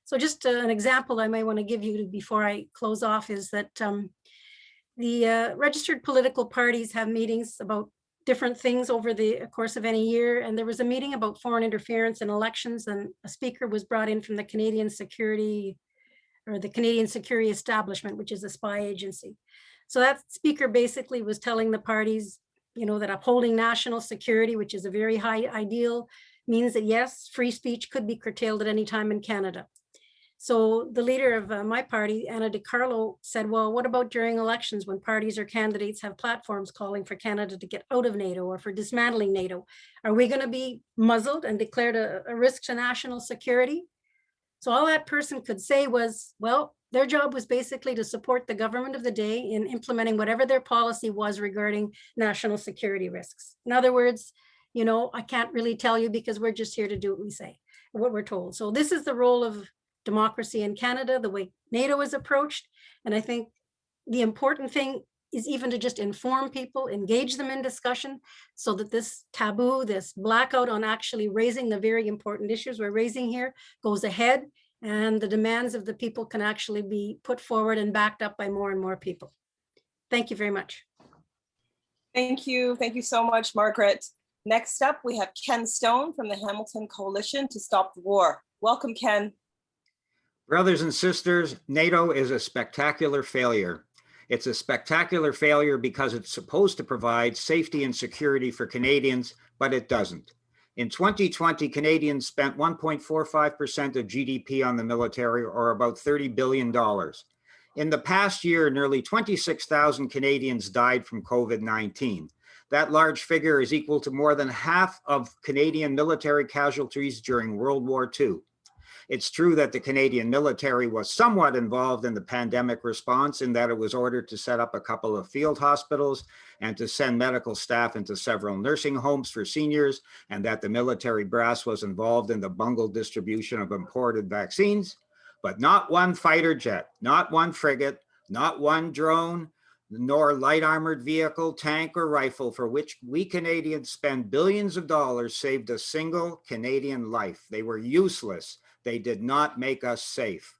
So just an example I may want to give you before I close off is that the registered political parties have meetings about different things over the course of any year. And there was a meeting about foreign interference in elections, and a speaker was brought in from the Canadian Security, or the Canadian Security Establishment, which is a spy agency. So that speaker basically was telling the parties, you know, that upholding national security, which is a very high ideal, means that yes, free speech could be curtailed at any time in Canada. So the leader of my party, Anna DiCarlo, said, well, what about during elections when parties or candidates have platforms calling for Canada to get out of NATO or for dismantling NATO? Are we going to be muzzled and declared a risk to national security? So all that person could say was, well, their job was basically to support the government of the day in implementing whatever their policy was regarding national security risks. In other words, you know, I can't really tell you because we're just here to do what we say, what we're told. So this is the role of democracy in Canada, the way NATO is approached. And I think the important thing is even to just inform people, engage them in discussion, so that this taboo, this blackout on actually raising the very important issues we're raising here goes ahead, and the demands of the people can actually be put forward and backed up by more and more people. Thank you very much. Thank you. Thank you so much, Margaret. Next up, we have Ken Stone from the Hamilton Coalition to Stop the War. Welcome, Ken. Brothers and sisters, NATO is a spectacular failure. It's a spectacular failure because it's supposed to provide safety and security for Canadians, but it doesn't. In 2020, Canadians spent 1.45% of GDP on the military, or about $30 billion. In the past year, nearly 26,000 Canadians died from COVID-19. That large figure is equal to more than half of Canadian military casualties during World War II. It's true that the Canadian military was somewhat involved in the pandemic response, in that it was ordered to set up a couple of field hospitals and to send medical staff into several nursing homes for seniors, and that the military brass was involved in the bungled distribution of imported vaccines. But not one fighter jet, not one frigate, not one drone, nor light armored vehicle, tank, or rifle for which we Canadians spend billions of dollars saved a single Canadian life. They were useless. They did not make us safe.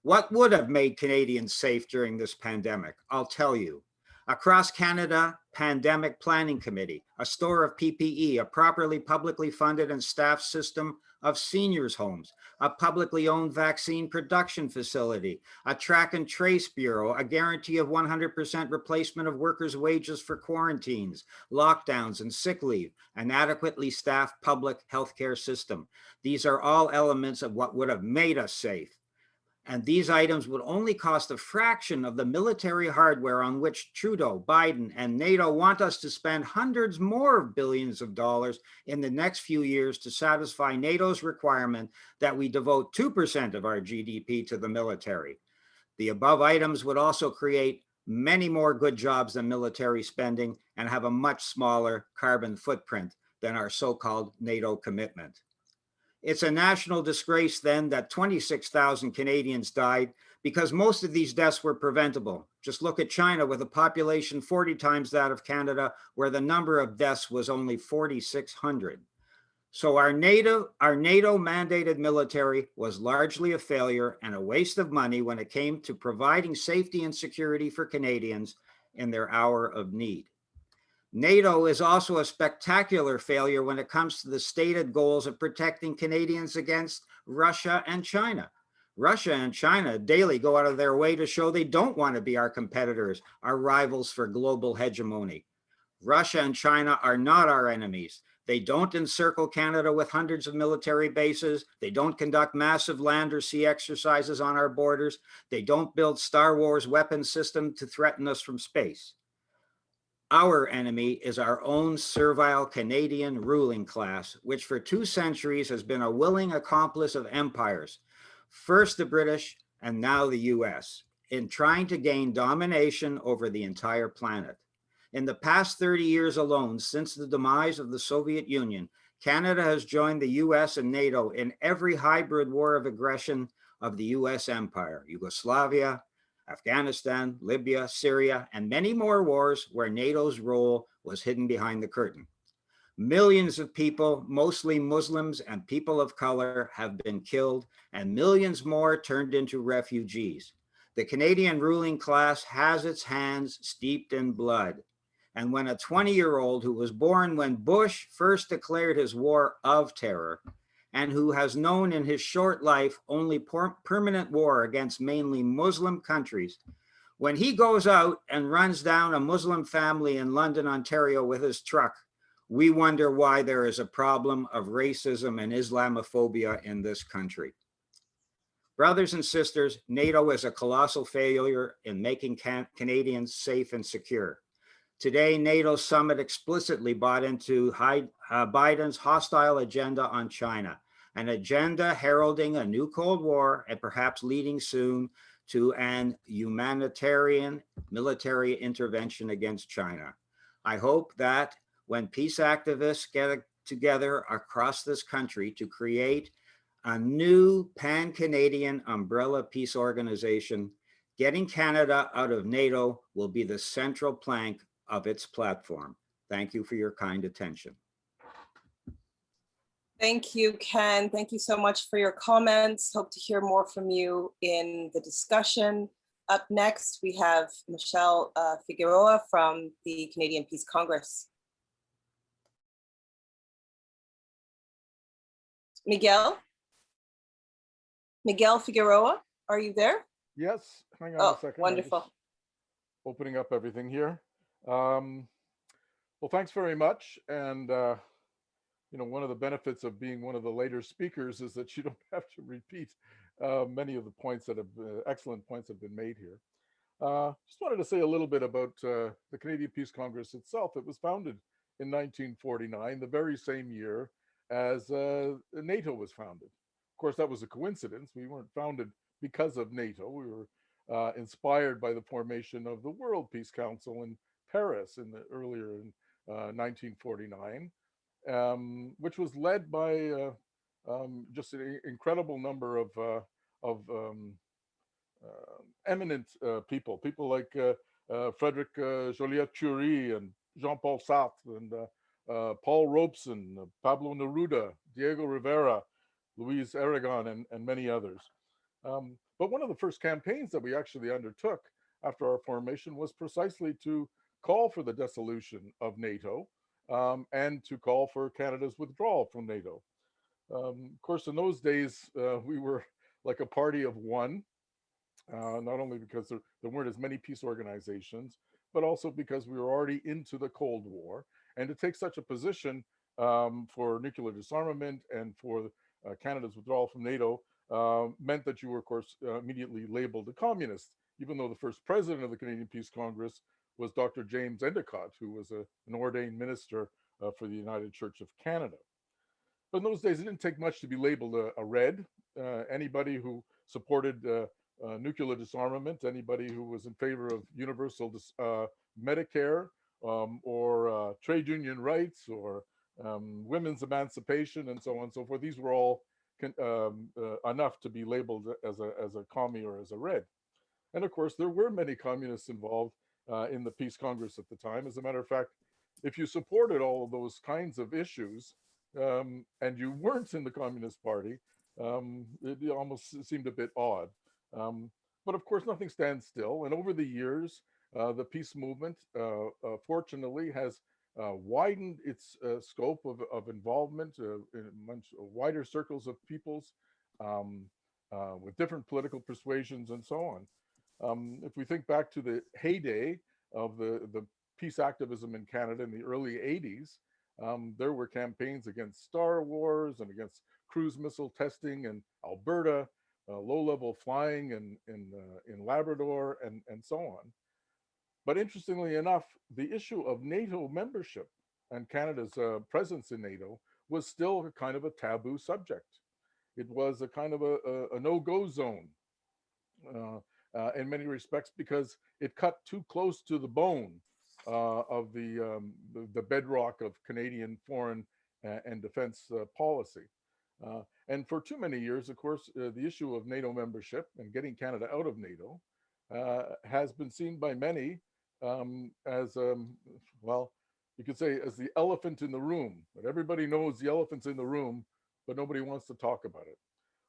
What would have made Canadians safe during this pandemic? I'll tell you. Across Canada, Pandemic Planning Committee, a store of PPE, a properly publicly funded and staffed system of seniors' homes, a publicly owned vaccine production facility, a track and trace bureau, a guarantee of 100% replacement of workers' wages for quarantines, lockdowns, and sick leave, an adequately staffed public healthcare system. These are all elements of what would have made us safe. And these items would only cost a fraction of the military hardware on which Trudeau, Biden, and NATO want us to spend hundreds more of billions of dollars in the next few years to satisfy NATO's requirement that we devote 2% of our GDP to the military. The above items would also create many more good jobs than military spending and have a much smaller carbon footprint than our so-called NATO commitment. It's a national disgrace then that 26,000 Canadians died because most of these deaths were preventable. Just look at China with a population 40 times that of Canada, where the number of deaths was only 4,600. So our NATO mandated military was largely a failure and a waste of money when it came to providing safety and security for Canadians in their hour of need. NATO is also a spectacular failure when it comes to the stated goals of protecting Canadians against Russia and China. Russia and China daily go out of their way to show they don't want to be our competitors, our rivals for global hegemony. Russia and China are not our enemies. They don't encircle Canada with hundreds of military bases. They don't conduct massive land or sea exercises on our borders. They don't build Star Wars weapon system to threaten us from space. Our enemy is our own servile Canadian ruling class, which for 2 centuries has been a willing accomplice of empires, first the British and now the US, in trying to gain domination over the entire planet. In the past 30 years alone, since the demise of the Soviet Union, Canada has joined the US and NATO in every hybrid war of aggression of the US empire, Yugoslavia, Afghanistan, Libya, Syria, and many more wars where NATO's role was hidden behind the curtain. Millions of people, mostly Muslims and people of color, have been killed, and millions more turned into refugees. The Canadian ruling class has its hands steeped in blood. And when a 20-year-old who was born when Bush first declared his war of terror, and who has known in his short life only permanent war against mainly Muslim countries, when he goes out and runs down a Muslim family in London, Ontario with his truck, we wonder why there is a problem of racism and Islamophobia in this country. Brothers and sisters, NATO is a colossal failure in making Canadians safe and secure. Today, NATO summit explicitly bought into Biden's hostile agenda on China, an agenda heralding a new Cold War and perhaps leading soon to an humanitarian military intervention against China. I hope that when peace activists get together across this country to create a new Pan-Canadian umbrella peace organization, getting Canada out of NATO will be the central plank of its platform. Thank you for your kind attention. Thank you, Ken. Thank you so much for your comments. Hope to hear more from you in the discussion. Up next, we have Michelle Figueroa from the Canadian Peace Congress. Miguel Figueroa, are you there? Yes, hang on a second. Wonderful. Opening up everything here. Well, thanks very much. And, you know, one of the benefits of being one of the later speakers is that you don't have to repeat many of the points that have, excellent points have been made here. Just wanted to say a little bit about the Canadian Peace Congress itself. It was founded in 1949, the very same year as NATO was founded. Of course, that was a coincidence. We weren't founded because of NATO. We were inspired by the formation of the World Peace Council in Paris earlier in 1949, which was led by just an incredible number of eminent people like Frederick Joliot-Curie and Jean-Paul Sartre and Paul Robeson, Pablo Neruda, Diego Rivera, Luis Aragon, and many others. But one of the first campaigns that we actually undertook after our formation was precisely to call for the dissolution of NATO and to call for Canada's withdrawal from NATO. Of course, in those days, we were like a party of one, not only because there weren't as many peace organizations, but also because we were already into the Cold War. And to take such a position for nuclear disarmament and for Canada's withdrawal from NATO meant that you were, of course, immediately labeled a communist, even though the first president of the Canadian Peace Congress was Dr. James Endicott, who was an ordained minister for the United Church of Canada. But in those days, it didn't take much to be labeled a red. Anybody who supported nuclear disarmament, anybody who was in favor of universal Medicare or trade union rights or women's emancipation and so on and so forth, these were all enough to be labeled as a commie or as a red. And of course, there were many communists involved in the Peace Congress at the time. As a matter of fact, if you supported all of those kinds of issues and you weren't in the Communist Party, it almost seemed a bit odd. But of course, nothing stands still. And over the years, the peace movement, fortunately, has widened its scope of involvement in much wider circles of peoples with different political persuasions and so on. If we think back to the heyday of the peace activism in Canada in the early 80s, there were campaigns against Star Wars and against cruise missile testing in Alberta, low-level flying in Labrador, and so on. But interestingly enough, the issue of NATO membership and Canada's presence in NATO was still a kind of a taboo subject. It was a kind of a no-go zone in many respects because it cut too close to the bone of the bedrock of Canadian foreign and defense policy. And for too many years, of course, the issue of NATO membership and getting Canada out of NATO has been seen by many as, well, you could say as the elephant in the room. But everybody knows the elephant's in the room, but nobody wants to talk about it.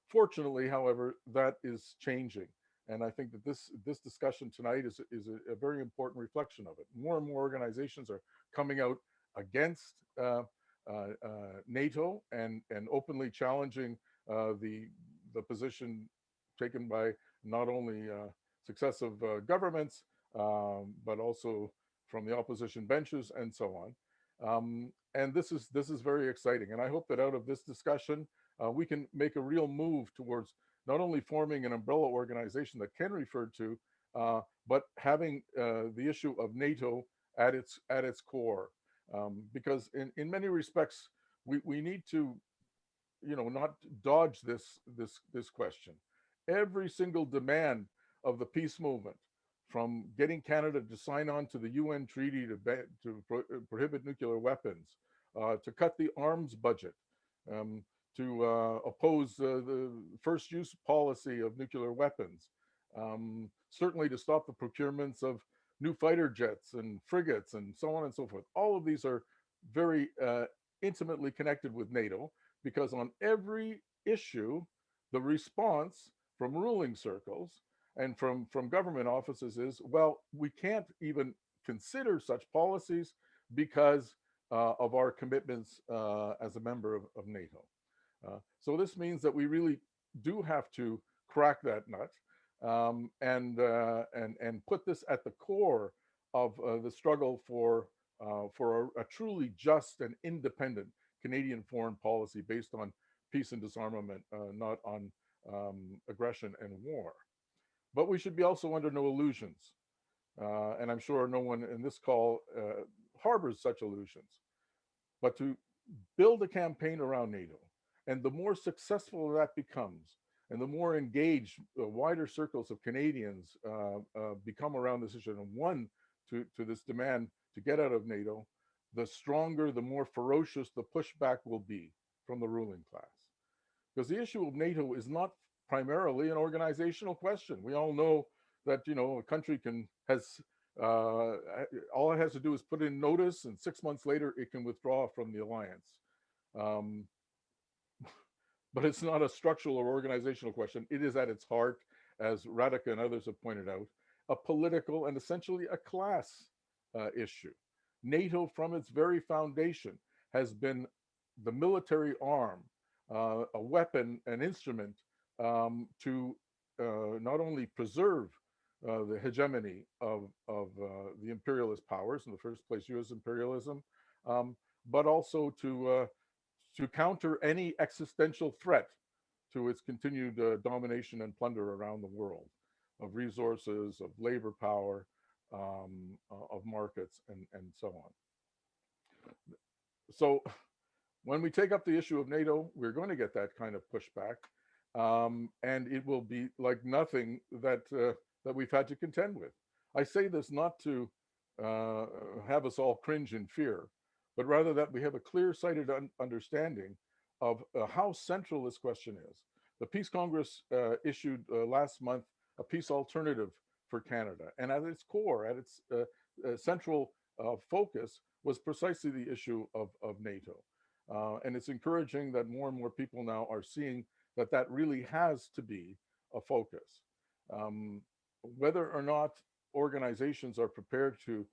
Fortunately, however, that is changing. And I think that this discussion tonight is a very important reflection of it. More and more organizations are coming out against NATO and openly challenging the position taken by not only successive governments, but also from the opposition benches and so on. And this is very exciting. And I hope that out of this discussion, we can make a real move towards not only forming an umbrella organization that Ken referred to, but having the issue of NATO at its core. Because in many respects, we need to, not dodge this question. Every single demand of the peace movement, from getting Canada to sign on to the UN treaty to prohibit nuclear weapons, to cut the arms budget, to oppose the first use policy of nuclear weapons, certainly to stop the procurements of new fighter jets and frigates and so on and so forth. All of these are very intimately connected with NATO, because on every issue, the response from ruling circles and from government offices is, well, we can't even consider such policies because of our commitments as a member of NATO. So this means that we really do have to crack that nut and put this at the core of the struggle for a truly just and independent Canadian foreign policy based on peace and disarmament, not on aggression and war. But we should be also under no illusions. And I'm sure no one in this call harbors such illusions. But to build a campaign around NATO, and the more successful that becomes, and the more engaged wider circles of Canadians become around this issue and one to this demand to get out of NATO, the stronger, the more ferocious the pushback will be from the ruling class. Because the issue of NATO is not primarily an organizational question. We all know that, a country all it has to do is put in notice, and 6 months later it can withdraw from the alliance. But it's not a structural or organizational question. It is at its heart, as Radhika and others have pointed out, a political and essentially a class issue. NATO, from its very foundation, has been the military arm, a weapon, an instrument to not only preserve the hegemony of the imperialist powers, in the first place US imperialism, but also to counter any existential threat to its continued domination and plunder around the world of resources, of labor power, of markets, and so on. So when we take up the issue of NATO, we're going to get that kind of pushback, and it will be like nothing that that we've had to contend with. I say this not to have us all cringe in fear, but rather that we have a clear-sighted understanding of how central this question is. The Peace Congress issued last month a peace alternative for Canada, and at its core, at its central focus, was precisely the issue of NATO. And it's encouraging that more and more people now are seeing that that really has to be a focus. Whether or not organizations are prepared to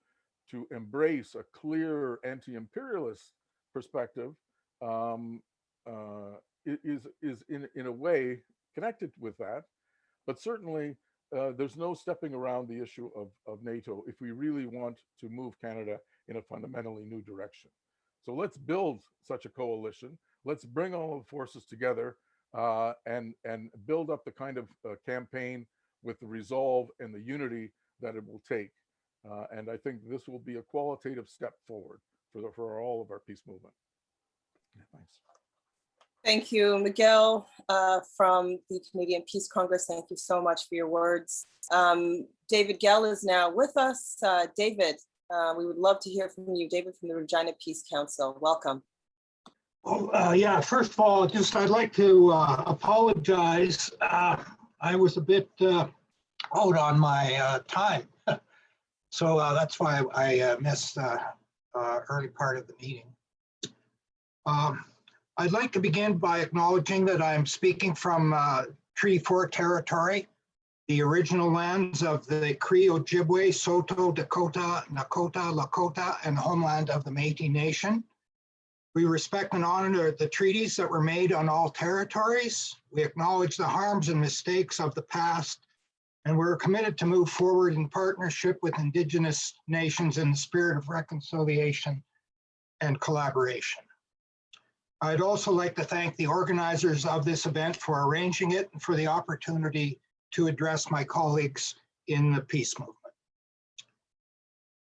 embrace a clear anti-imperialist perspective is in a way connected with that, but certainly there's no stepping around the issue of NATO if we really want to move Canada in a fundamentally new direction. So let's build such a coalition. Let's bring all the forces together and build up the kind of campaign with the resolve and the unity that it will take. And I think this will be a qualitative step forward for all of our peace movement. Yeah, thanks. Thank you, Miguel, from the Canadian Peace Congress. Thank you so much for your words. David Gell is now with us. David, we would love to hear from you. David from the Regina Peace Council. Welcome. Well, yeah, first of all, I'd like to apologize. I was a bit out on my time. So that's why I missed the early part of the meeting. I'd like to begin by acknowledging that I'm speaking from Treaty 4 territory, the original lands of the Cree, Ojibwe, Saulteaux, Dakota, Nakota, Lakota, and the homeland of the Métis Nation. We respect and honor the treaties that were made on all territories. We acknowledge the harms and mistakes of the past, and we're committed to move forward in partnership with Indigenous nations in the spirit of reconciliation and collaboration. I'd also like to thank the organizers of this event for arranging it and for the opportunity to address my colleagues in the peace movement.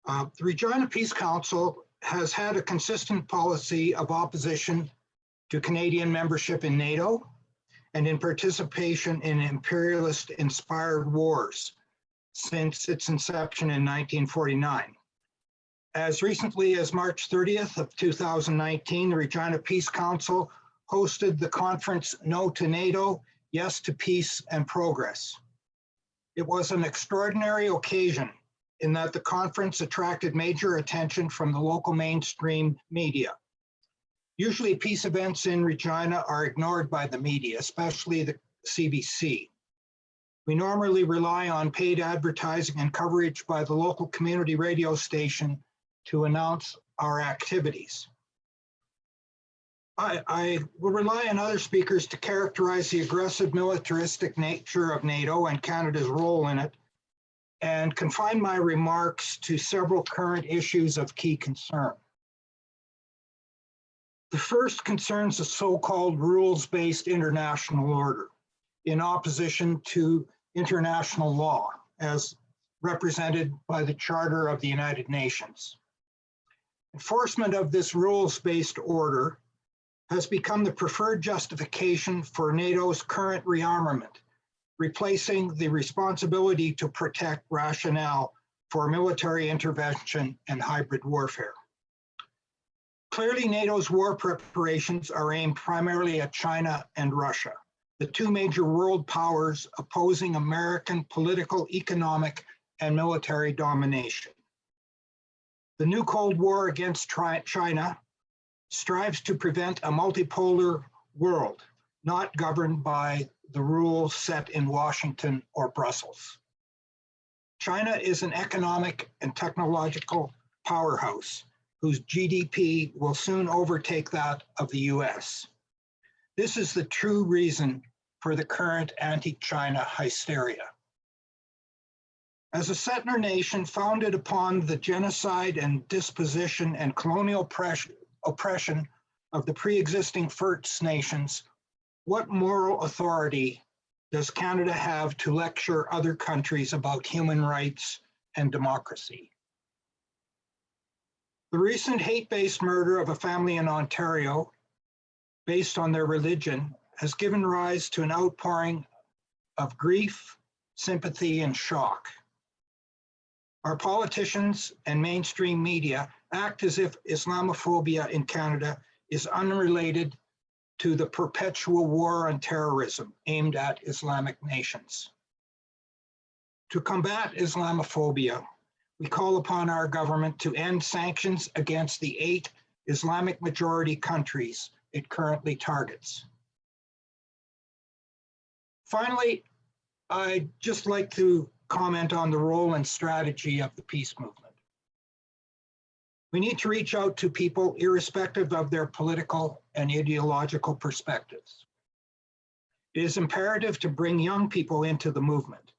The Regina Peace Council has had a consistent policy of opposition to Canadian membership in NATO and in participation in imperialist-inspired wars since its inception in 1949. As recently as March 30th of 2019, the Regina Peace Council hosted the conference No to NATO, Yes to Peace and Progress. It was an extraordinary occasion in that the conference attracted major attention from the local mainstream media. Usually peace events in Regina are ignored by the media, especially the CBC. We normally rely on paid advertising and coverage by the local community radio station to announce our activities. I will rely on other speakers to characterize the aggressive militaristic nature of NATO and Canada's role in it, and confine my remarks to several current issues of key concern. The first concerns the so-called rules-based international order in opposition to international law as represented by the Charter of the United Nations. Enforcement of this rules-based order has become the preferred justification for NATO's current rearmament, replacing the responsibility to protect rationale for military intervention and hybrid warfare. Clearly, NATO's war preparations are aimed primarily at China and Russia, the two major world powers opposing American political, economic, and military domination. The new Cold War against China strives to prevent a multipolar world, not governed by the rules set in Washington or Brussels. China is an economic and technological powerhouse whose GDP will soon overtake that of the US. This is the true reason for the current anti-China hysteria. As a settler nation founded upon the genocide and disposition and colonial oppression of the pre-existing First Nations, what moral authority does Canada have to lecture other countries about human rights and democracy? The recent hate-based murder of a family in Ontario, based on their religion, has given rise to an outpouring of grief, sympathy, and shock. Our politicians and mainstream media act as if Islamophobia in Canada is unrelated to the perpetual war on terrorism aimed at Islamic nations. To combat Islamophobia, we call upon our government to end sanctions against the 8 Islamic majority countries it currently targets. Finally, I'd just like to comment on the role and strategy of the peace movement. We need to reach out to people irrespective of their political and ideological perspectives. It is imperative to bring young people into the movement.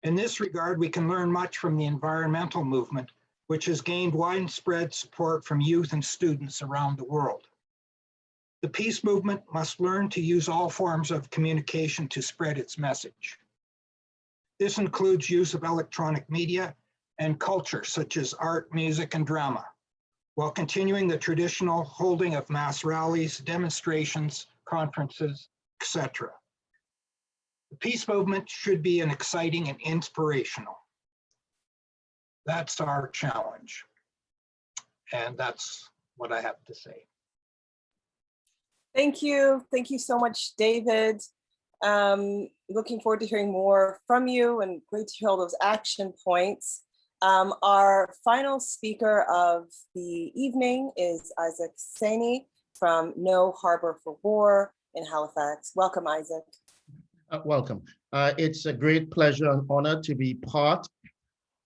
In this regard, we can learn much from the environmental movement, which has gained widespread support from youth and students around the world. The peace movement must learn to use all forms of communication to spread its message. This includes use of electronic media and culture such as art, music, and drama, while continuing the traditional holding of mass rallies, demonstrations, conferences, etc. The peace movement should be an exciting and inspirational. That's our challenge. And that's what I have to say. Thank you. Thank you so much, David. Looking forward to hearing more from you and great to hear all those action points. Our final speaker of the evening is Isaac Saini from No Harbor for War in Halifax. Welcome, Isaac. Welcome. It's a great pleasure and honor to be part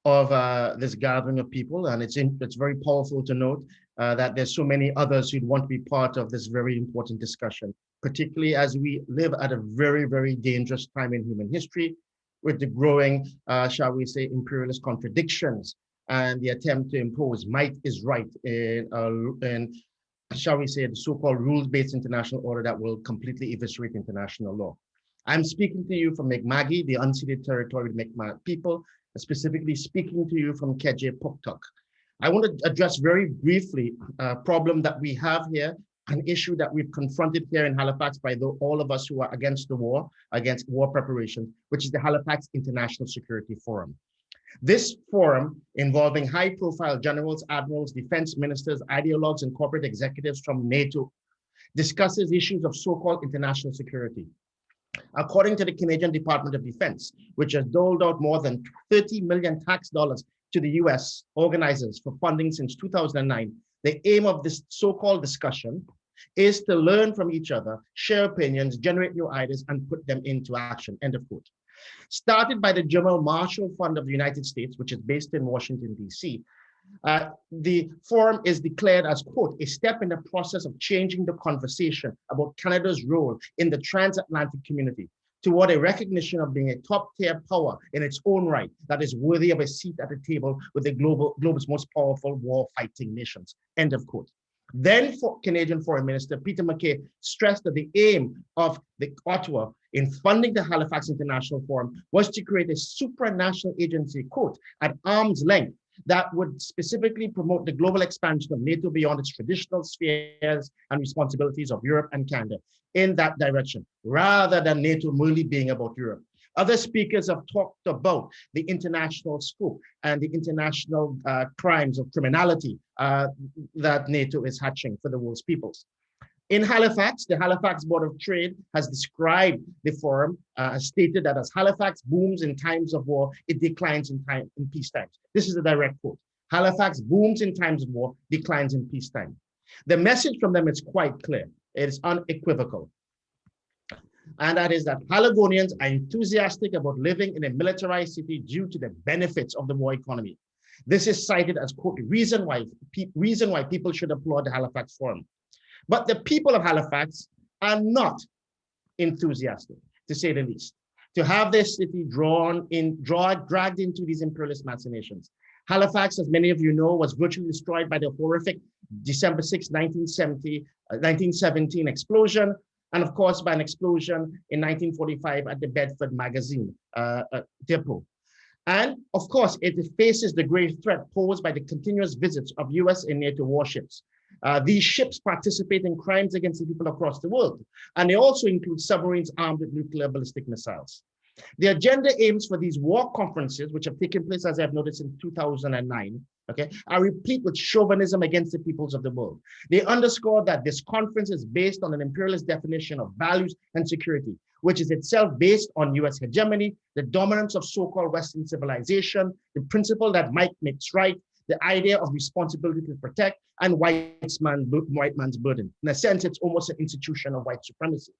of this gathering of people, and it's very powerful to note that there's so many others who'd want to be part of this very important discussion, particularly as we live at a very, very dangerous time in human history with the growing, shall we say, imperialist contradictions and the attempt to impose might is right in shall we say, the so-called rules-based international order that will completely eviscerate international law. I'm speaking to you from Mi'kma'ki, the unceded territory of the Mi'kmaq people, specifically speaking to you from Keje Puktuk. I want to address very briefly a problem that we have here, an issue that we've confronted here in Halifax by all of us who are against the war, against war preparations, which is the Halifax International Security Forum. This forum, involving high-profile generals, admirals, defense ministers, ideologues, and corporate executives from NATO, discusses issues of so-called international security. According to the Canadian Department of Defense, which has doled out more than 30 million tax dollars to the US organizers for funding since 2009, the aim of this so-called discussion is to learn from each other, share opinions, generate new ideas, and put them into action, end of quote. Started by the German Marshall Fund of the United States, which is based in Washington, D.C., the forum is declared as, quote, a step in the process of changing the conversation about Canada's role in the transatlantic community toward a recognition of being a top-tier power in its own right that is worthy of a seat at the table with the globe's most powerful war-fighting nations, end of quote. Then Canadian Foreign Minister Peter MacKay stressed that the aim of the Ottawa in funding the Halifax International Forum was to create a supranational agency, quote, at arm's length, that would specifically promote the global expansion of NATO beyond its traditional spheres and responsibilities of Europe and Canada in that direction, rather than NATO merely being about Europe. Other speakers have talked about the international scope and the international crimes of criminality that NATO is hatching for the world's peoples. In Halifax, the Halifax Board of Trade has described the forum, stated that as Halifax booms in times of war, it declines in peace times. This is a direct quote. Halifax booms in times of war, declines in peacetime. The message from them is quite clear. It is unequivocal. And that is that Haligonians are enthusiastic about living in a militarized city due to the benefits of the war economy. This is cited as, quote, reason why people should applaud the Halifax Forum. But the people of Halifax are not enthusiastic, to say the least, to have their city dragged into these imperialist machinations. Halifax, as many of you know, was virtually destroyed by the horrific December 6, 1917 explosion, and of course by an explosion in 1945 at the Bedford Magazine depot. And of course, it faces the grave threat posed by the continuous visits of US and NATO warships. These ships participate in crimes against the people across the world, and they also include submarines armed with nuclear ballistic missiles. The agenda aims for these war conferences, which have taken place, as I've noticed, in 2009, okay, are replete with chauvinism against the peoples of the world. They underscore that this conference is based on an imperialist definition of values and security, which is itself based on US hegemony, the dominance of so-called Western civilization, the principle that might makes right, the idea of responsibility to protect, and white man's burden. In a sense, it's almost an institution of white supremacy.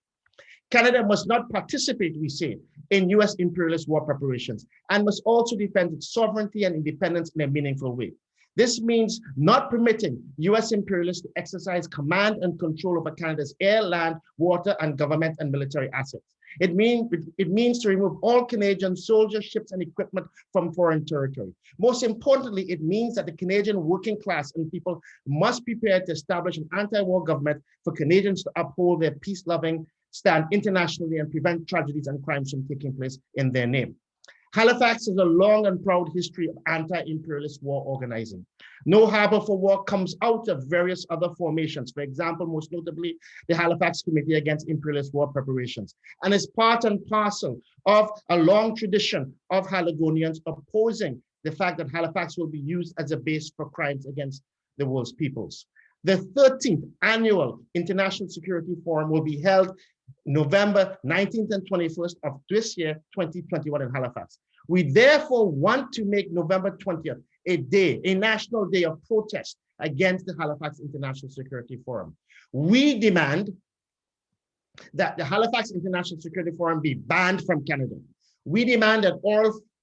Canada must not participate, we say, in US imperialist war preparations, and must also defend its sovereignty and independence in a meaningful way. This means not permitting US imperialists to exercise command and control over Canada's air, land, water, and government and military assets. It means to remove all Canadian soldiers, ships, and equipment from foreign territory. Most importantly, it means that the Canadian working class and people must be prepared to establish an anti-war government for Canadians to uphold their peace-loving stand internationally and prevent tragedies and crimes from taking place in their name. Halifax has a long and proud history of anti-imperialist war organizing. No Harbor for War comes out of various other formations. For example, most notably, the Halifax Committee Against Imperialist War Preparations, and is part and parcel of a long tradition of Haligonians opposing the fact that Halifax will be used as a base for crimes against the world's peoples. The 13th annual International Security Forum will be held November 19th and 21st of this year, 2021 in Halifax. We therefore want to make November 20th a national day of protest against the Halifax International Security Forum. We demand that the Halifax International Security Forum be banned from Canada. We demand that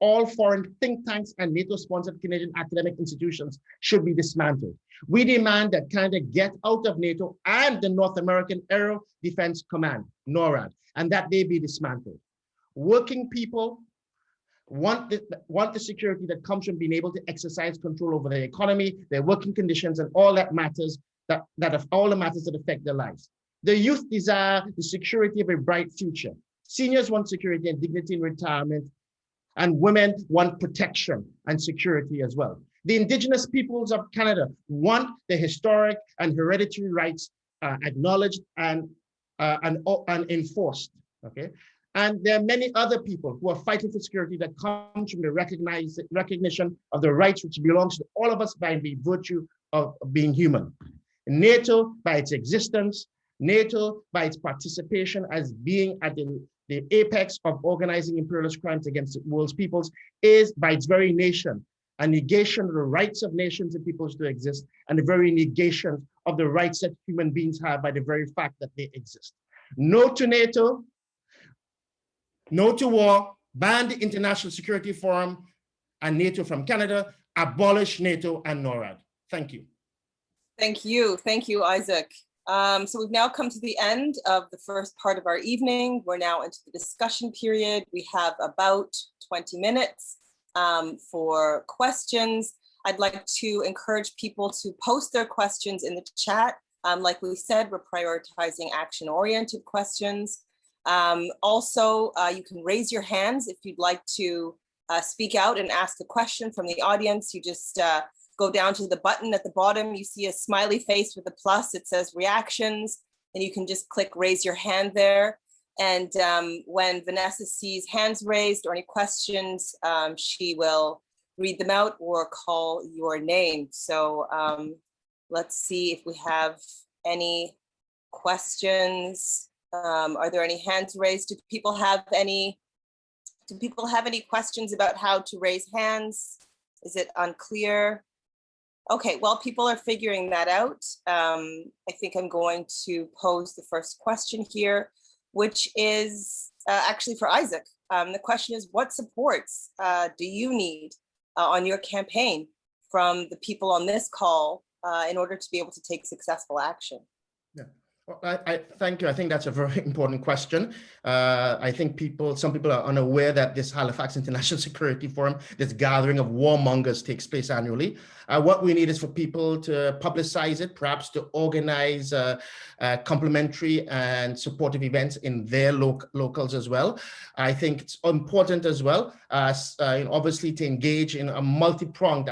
all foreign think tanks and NATO-sponsored Canadian academic institutions should be dismantled. We demand that Canada get out of NATO and the North American Aero Defense Command, NORAD, and that they be dismantled. Working people want the security that comes from being able to exercise control over their economy, their working conditions, and all that matters, all the matters that affect their lives. The youth desire the security of a bright future. Seniors want security and dignity in retirement, and women want protection and security as well. The Indigenous peoples of Canada want the historic and hereditary rights acknowledged and enforced, okay? And there are many other people who are fighting for security that comes from the recognition of the rights which belongs to all of us by the virtue of being human. NATO, by its existence, NATO, by its participation as being at the apex of organizing imperialist crimes against the world's peoples, is by its very nation a negation of the rights of nations and peoples to exist, and the very negation of the rights that human beings have by the very fact that they exist. No to NATO, no to war, ban the International Security Forum and NATO from Canada, abolish NATO and NORAD. Thank you. Thank you, Isaac. So we've now come to the end of the first part of our evening. We're now into the discussion period. We have about 20 minutes for questions. I'd like to encourage people to post their questions in the chat. Like we said, we're prioritizing action-oriented questions. Also, you can raise your hands if you'd like to speak out and ask a question from the audience. You just go down to the button at the bottom. You see a smiley face with a plus. It says reactions, and you can just click raise your hand there. And when Vanessa sees hands raised or any questions, she will read them out or call your name. So let's see if we have any questions. Are there any hands raised? Do people have any questions about how to raise hands? Is it unclear? Okay, while people are figuring that out, I think I'm going to pose the first question here. which is actually for Isaac. The question is, what supports do you need on your campaign from the people on this call in order to be able to take successful action? Yeah. Well, I thank you. I think that's a very important question. I think some people are unaware that this Halifax International Security Forum, this gathering of warmongers, takes place annually. What we need is for people to publicize it, perhaps to organize complementary and supportive events in their locals as well. I think it's important as well, obviously, to engage in a multi-pronged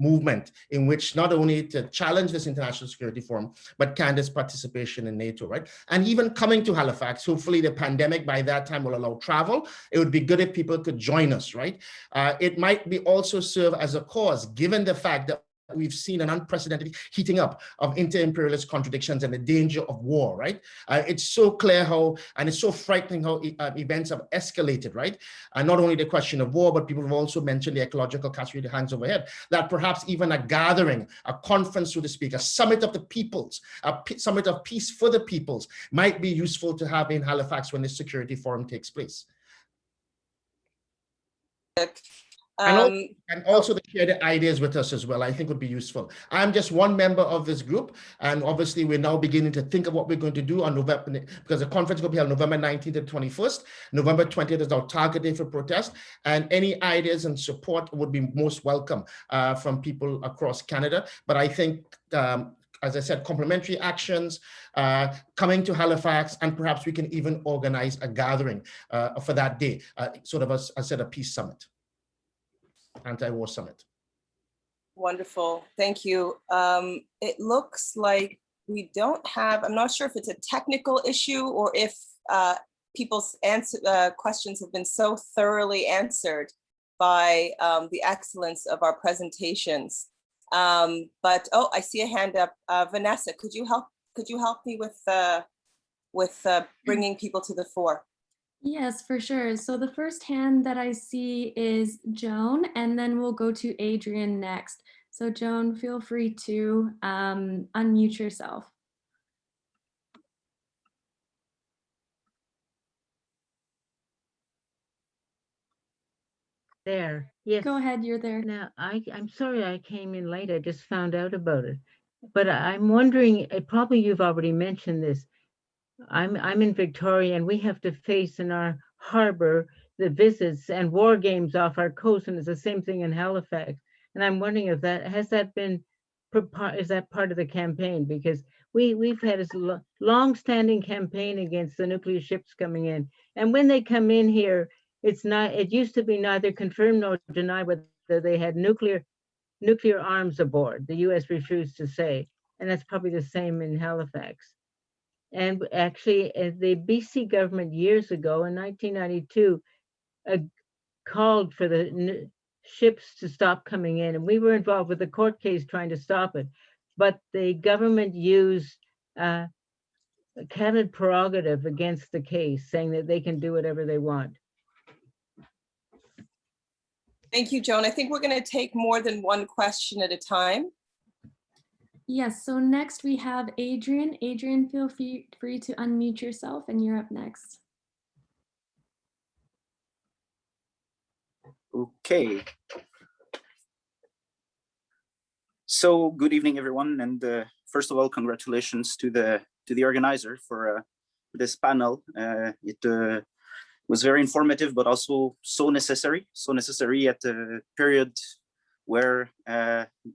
movement in which not only to challenge this International Security Forum, but Canada's participation in NATO, right? And even coming to Halifax, hopefully the pandemic by that time will allow travel. It would be good if people could join us, right? It might be also serve as a cause, given the fact that we've seen an unprecedented heating up of inter-imperialist contradictions and the danger of war, right? It's so clear how, and it's so frightening how events have escalated, right? And not only the question of war, but people have also mentioned the ecological catastrophe that hangs overhead, that perhaps even a gathering, a conference, so to speak, a summit of the peoples, a summit of peace for the peoples might be useful to have in Halifax when this security forum takes place. And also to share the ideas with us as well, I think would be useful. I'm just one member of this group, and obviously we're now beginning to think of what we're going to do on November, because the conference will be held November 19th to 21st. November 20th is our target day for protest, and any ideas and support would be most welcome from people across Canada. But I think, as I said, complementary actions, coming to Halifax, and perhaps we can even organize a gathering for that day, sort of, as I said, a peace summit. Anti-war summit. Wonderful, thank you. It looks like we don't have, I'm not sure if it's a technical issue or if people's questions have been so thoroughly answered by the excellence of our presentations. But oh, I see a hand up. Vanessa, could you help me with bringing people to the fore? Yes, for sure. So the first hand that I see is Joan, and then we'll go to Adrian next. So Joan, feel free to unmute yourself. There, yes. Go ahead, you're there. Now, I'm sorry I came in late. I just found out about it. But I'm wondering, probably you've already mentioned this. I'm in Victoria, and we have to face in our harbor the visits and war games off our coast, and it's the same thing in Halifax. And I'm wondering if is that part of the campaign? Because we've had this long-standing campaign against the nuclear ships coming in, and when they come in here, it used to be neither confirmed nor denied whether they had nuclear arms aboard. The U.S. refused to say, and that's probably the same in Halifax. And actually, the BC government years ago in 1992 called for the ships to stop coming in. And we were involved with a court case trying to stop it. But the government used Canada prerogative against the case, saying that they can do whatever they want. Thank you, Joan. I think we're going to take more than one question at a time. Yes, so next we have Adrian. Adrian, feel free to unmute yourself, and you're up next. Okay. So good evening, everyone, and first of all, congratulations to the organizer for this panel. It was very informative, but also so necessary at a period where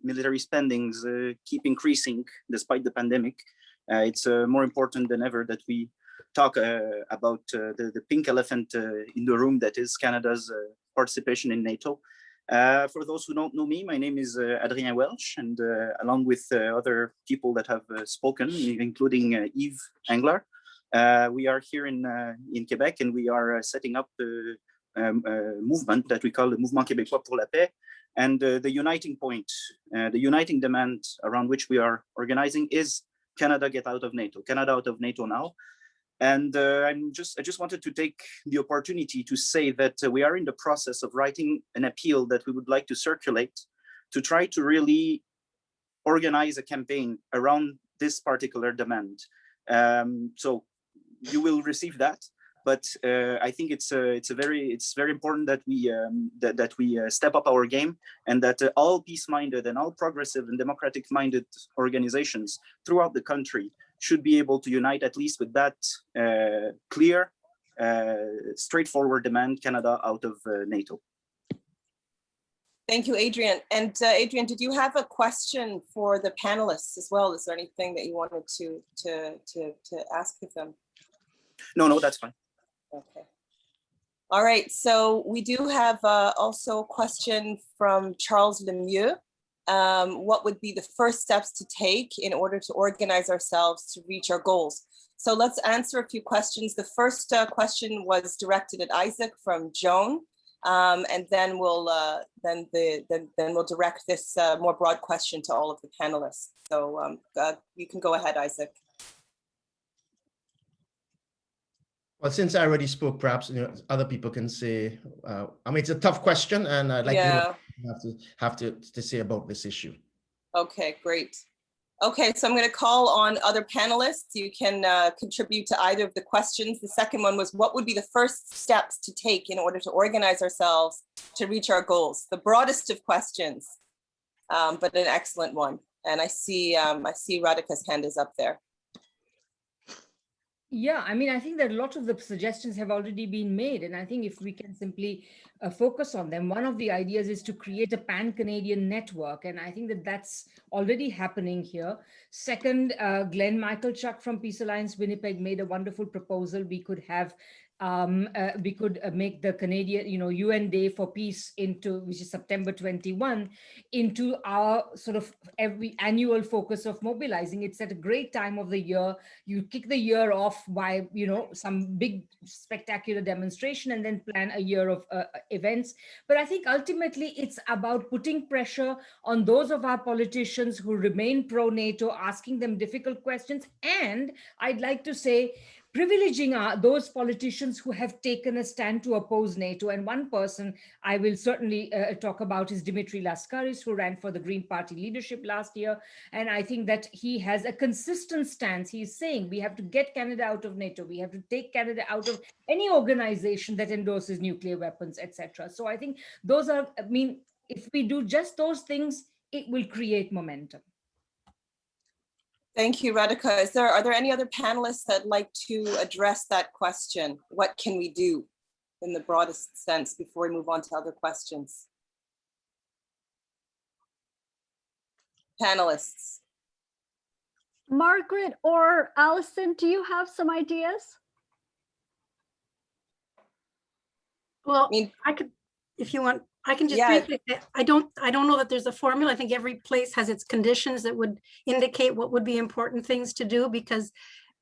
military spendings keep increasing despite the pandemic. It's more important than ever that we talk about the pink elephant in the room that is Canada's participation in NATO. For those who don't know me, my name is Adrien Welch, and along with other people that have spoken, including Yves, Engler, we are here in Quebec, and we are setting up a movement that we call the Mouvement Québécois pour la Paix. And the uniting point, the uniting demand around which we are organizing is Canada get out of NATO, Canada out of NATO now. And I just wanted to take the opportunity to say that we are in the process of writing an appeal that we would like to circulate to try to really organize a campaign around this particular demand. So you will receive that. But I think it's very important that we step up our game, and that all peace-minded and all progressive and democratic-minded organizations throughout the country should be able to unite at least with that clear, straightforward demand: Canada out of NATO. Thank you, Adrian. And Adrian, did you have a question for the panelists as well? Is there anything that you wanted to ask of them? No, that's fine. Okay. All right. So we do have also a question from Charles Lemieux. What would be the first steps to take in order to organize ourselves to reach our goals? So let's answer a few questions. The first question was directed at Isaac from Joan, and then we'll direct this more broad question to all of the panelists. So you can go ahead, Isaac. Well, since I already spoke, perhaps other people can say. I mean, it's a tough question, and I'd like to have to say about this issue. Okay, great. Okay, so I'm going to call on other panelists. You can contribute to either of the questions. The second one was, what would be the first steps to take in order to organize ourselves to reach our goals? The broadest of questions, but an excellent one. And I see Radhika's hand is up there. Yeah, I mean, I think that a lot of the suggestions have already been made, and I think if we can simply focus on them, one of the ideas is to create a pan-Canadian network, and I think that that's already happening here. Second, Glenn Michaelchuk from Peace Alliance Winnipeg made a wonderful proposal. We could have make the Canadian, UN Day for Peace which is September 21, into our sort of every annual focus of mobilizing. It's at a great time of the year. You kick the year off by, some big spectacular demonstration and then plan a year of events. But I think ultimately it's about putting pressure on those of our politicians who remain pro-NATO, asking them difficult questions. And I'd like to say, privileging those politicians who have taken a stand to oppose NATO. And one person I will certainly talk about is Dimitri Lascaris, who ran for the Green Party leadership last year. And I think that he has a consistent stance. He's saying we have to get Canada out of NATO. We have to take Canada out of any organization that endorses nuclear weapons, etc. So I think those are, if we do just those things, it will create momentum. Thank you, Radhika. Are there any other panelists that'd like to address that question? What can we do in the broadest sense before we move on to other questions? Panelists. Margaret or Alison, do you have some ideas? Well, I could, if you want, I can just briefly, I don't know that there's a formula. I think every place has its conditions that would indicate what would be important things to do, because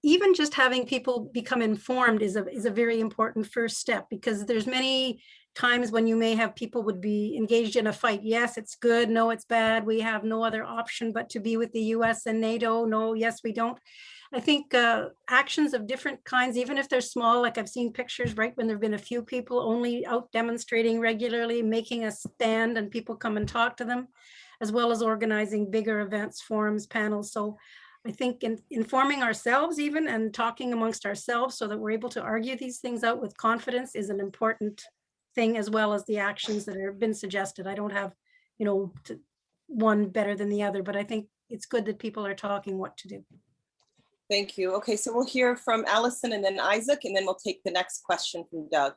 even just having people become informed is a very important first step, because there's many times when you may have people would be engaged in a fight. Yes, it's good. No, it's bad. We have no other option but to be with the US and NATO. No, yes, we don't. I think actions of different kinds, even if they're small, like I've seen pictures right when there've been a few people only out demonstrating regularly, making a stand and people come and talk to them, as well as organizing bigger events, forums, panels. So I think informing ourselves even and talking amongst ourselves so that we're able to argue these things out with confidence is an important thing, as well as the actions that have been suggested. I don't have, one better than the other, but I think it's good that people are talking what to do. Thank you. Okay, so we'll hear from Alison and then Isaac, and then we'll take the next question from Doug.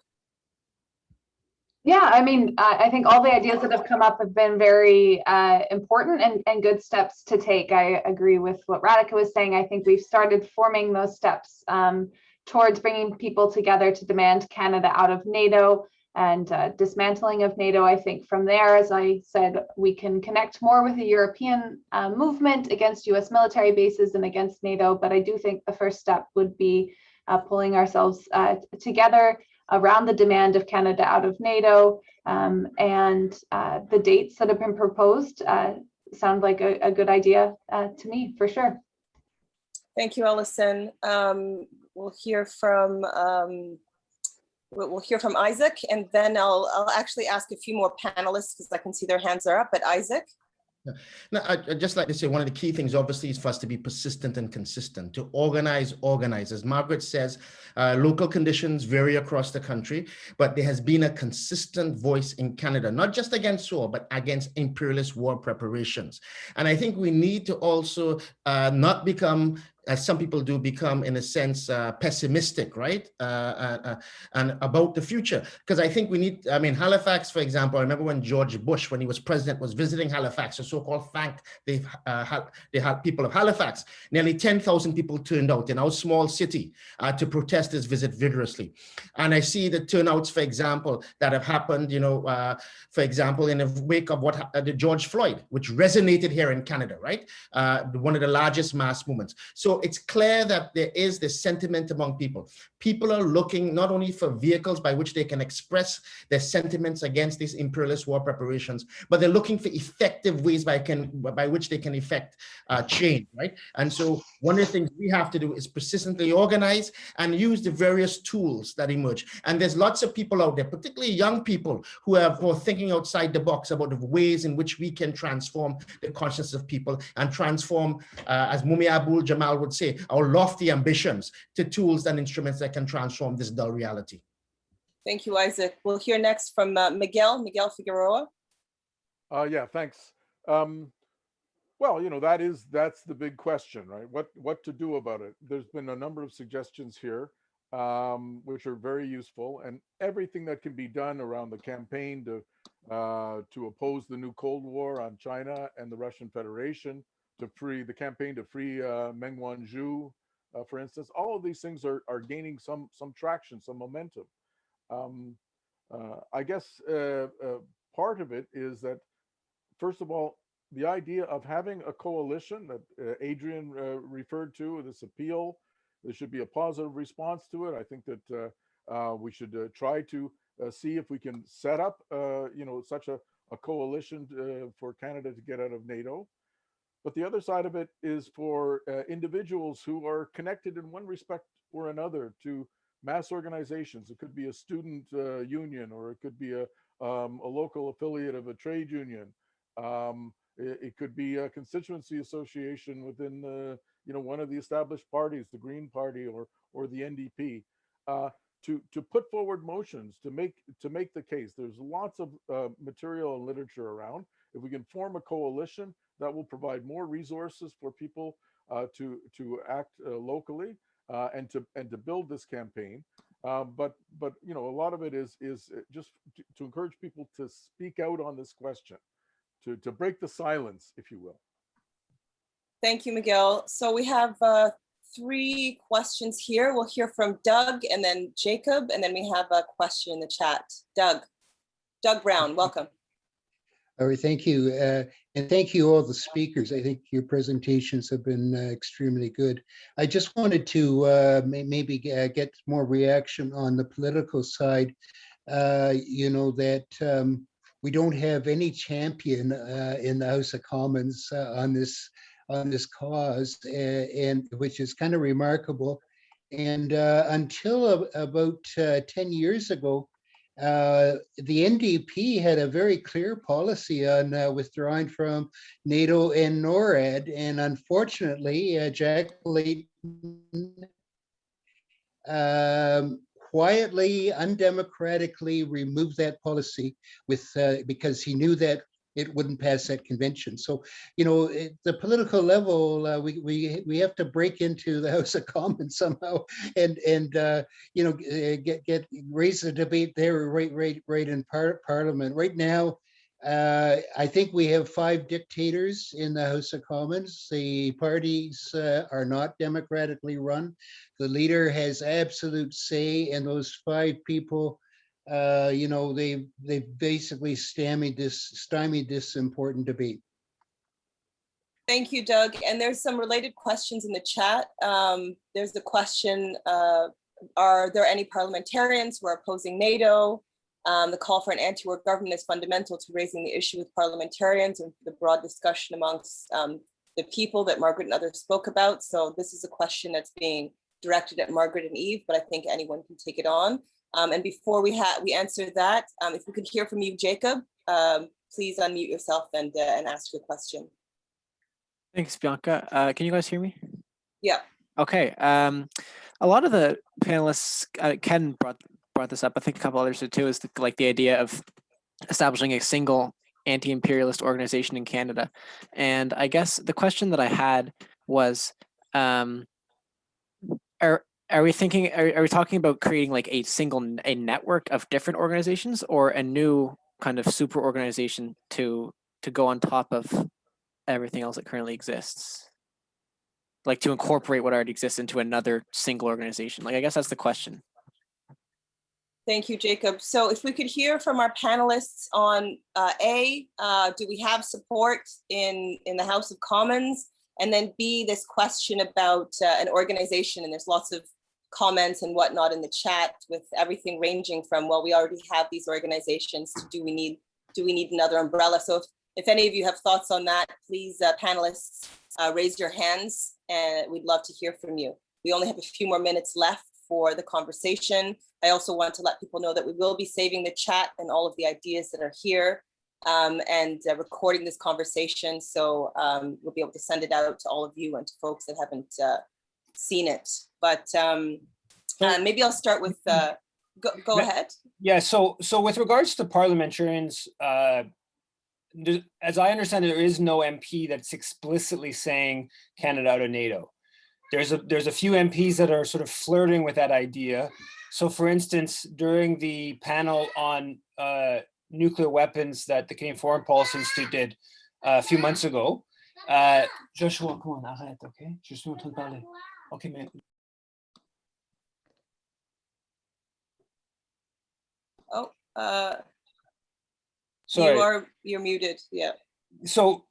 Yeah, I think all the ideas that have come up have been very important and good steps to take. I agree with what Radhika was saying. I think we've started forming those steps towards bringing people together to demand Canada out of NATO and dismantling of NATO. I think from there, as I said, we can connect more with the European movement against US military bases and against NATO. But I do think the first step would be pulling ourselves together around the demand of Canada out of NATO. And the dates that have been proposed sound like a good idea to me, for sure. Thank you, Alison. We'll hear from Isaac, and then I'll actually ask a few more panelists because I can see their hands are up. But Isaac. Now, I'd just like to say one of the key things, obviously, is for us to be persistent and consistent, to organize. As Margaret says, local conditions vary across the country, but there has been a consistent voice in Canada, not just against war, but against imperialist war preparations. And I think we need to also not become, as some people do, become, in a sense, pessimistic, right? And about the future. Because I think we need, I mean, Halifax, for example, I remember when George Bush, when he was president, was visiting Halifax, the so-called thank the people of Halifax. Nearly 10,000 people turned out in our small city to protest his visit vigorously. And I see the turnouts, for example, that have happened, you know, for example, in the wake of what the George Floyd, which resonated here in Canada, right? One of the largest mass movements. So it's clear that there is this sentiment among people. People are looking not only for vehicles by which they can express their sentiments against these imperialist war preparations, but they're looking for effective ways by which they can effect change, right? And so one of the things we have to do is persistently organize and use the various tools that emerge. And there's lots of people out there, particularly young people, who are thinking outside the box about the ways in which we can transform the consciousness of people and transform, as Mumia Abu-Jamal would say, our lofty ambitions to tools and instruments that can transform this dull reality. Thank you, Isaac. We'll hear next from Miguel Figueroa. Yeah, thanks. Well, you know, that's the big question, right? What to do about it? There's been a number of suggestions here, which are very useful, and everything that can be done around the campaign to oppose the new Cold War on China and the Russian Federation, to free the campaign to free Meng Wanzhou, for instance. All of these things are gaining some traction, some momentum. I guess part of it is that, first of all, the idea of having a coalition that Adrian referred to, this appeal, there should be a positive response to it. I think that we should try to see if we can set up, you know, such a coalition for Canada to get out of NATO. But the other side of it is for individuals who are connected in one respect or another to mass organizations. It could be a student union, or it could be a local affiliate of a trade union. It could be a constituency association within the, you know, one of the established parties, the Green Party or the NDP, to put forward motions to make the case. There's lots of material and literature around. If we can form a coalition, that will provide more resources for people to act locally and to build this campaign. But you know, a lot of it is just to encourage people to speak out on this question, to break the silence, if you will. Thank you, Miguel. So we have 3 questions here. We'll hear from Doug and then Jacob, and then we have a question in the chat. Doug Brown, welcome. All right, thank you. And thank you all the speakers. I think your presentations have been extremely good. I just wanted to maybe get more reaction on the political side. You know, that we don't have any champion in the House of Commons on this cause, and which is kind of remarkable. And until about 10 years ago, the NDP had a very clear policy on withdrawing from NATO and NORAD, and unfortunately, Jack Layton quietly, undemocratically removed that policy because he knew that it wouldn't pass that convention. So, you know, at the political level, we have to break into the House of Commons somehow, and you know, raise the debate there right in Parliament. Right now, I think we have 5 dictators in the House of Commons. The parties are not democratically run. The leader has absolute say, and those 5 people, you know, they basically stymied this important debate. Thank you, Doug. And there's some related questions in the chat. There's the question, are there any parliamentarians who are opposing NATO? The call for an anti-war government is fundamental to raising the issue with parliamentarians and the broad discussion amongst the people that Margaret and others spoke about. So this is a question that's being directed at Margaret and Yves, but I think anyone can take it on. And before we answer that, if we could hear from you, Jacob, please unmute yourself and ask your question. Thanks, Bianca. Can you guys hear me? Yeah. Okay. A lot of the panelists, Ken brought this up. I think a couple others did too. Is like the idea of establishing a single anti-imperialist organization in Canada. And I guess the question that I had was, are we thinking? Are we talking about creating like a network of different organizations, or a new kind of super organization to go on top of everything else that currently exists? Like to incorporate what already exists into another single organization? Like, I guess that's the question. Thank you, Jacob. So if we could hear from our panelists on do we have support in the House of Commons? And then B, this question about an organization, and there's lots of comments and whatnot in the chat, with everything ranging from, well, we already have these organizations, to do we need another umbrella? So if any of you have thoughts on that, please, panelists, raise your hands, and we'd love to hear from you. We only have a few more minutes left for the conversation. I also want to let people know that we will be saving the chat and all of the ideas that are here, and recording this conversation. So we'll be able to send it out to all of you and to folks that haven't seen it. But maybe I'll start with, go ahead. Yeah, so with regards to parliamentarians, as I understand it, there is no MP that's explicitly saying Canada out of NATO. There's a few MPs that are sort of flirting with that idea. So for instance, during the panel on nuclear weapons that the Canadian Foreign Policy Institute did a few months ago, Joshua, come on, arrête, okay? Je suis en train de parler. Okay, man. Oh, sorry. You're muted, yeah. So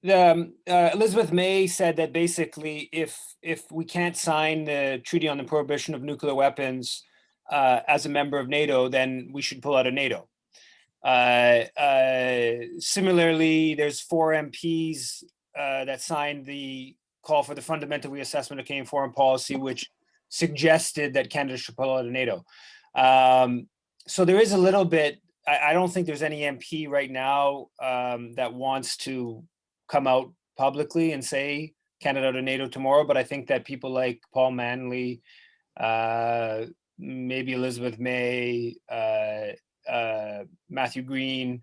Elizabeth May said that basically if we can't sign the Treaty on the Prohibition of Nuclear Weapons as a member of NATO, then we should pull out of NATO. Similarly, there's 4 MPs that signed the call for the fundamental reassessment of Canadian foreign policy, which suggested that Canada should pull out of NATO. So there is a little bit, I don't think there's any MP right now that wants to come out publicly and say Canada out of NATO tomorrow, but I think that people like Paul Manley, maybe Elizabeth May, Matthew Green,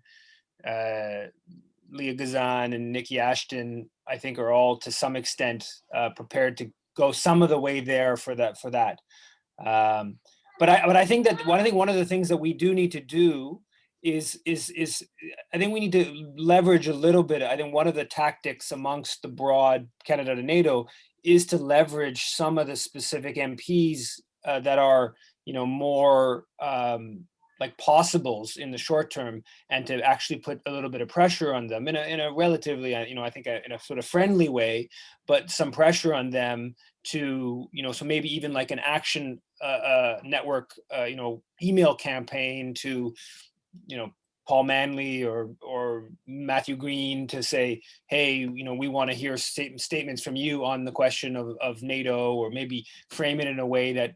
Leah Gazan, and Nikki Ashton, I think are all to some extent prepared to go some of the way there for that. But I think that one of the things that we do need to do is I think we need to leverage a little bit. I think one of the tactics amongst the broad Canada to NATO is to leverage some of the specific MPs that are, more like possibles in the short term, and to actually put a little bit of pressure on them in a relatively, I think in a sort of friendly way, but some pressure on them to, so maybe even like an action network, email campaign to, Paul Manley or Matthew Green to say, hey, we want to hear statements from you on the question of NATO, or maybe frame it in a way that,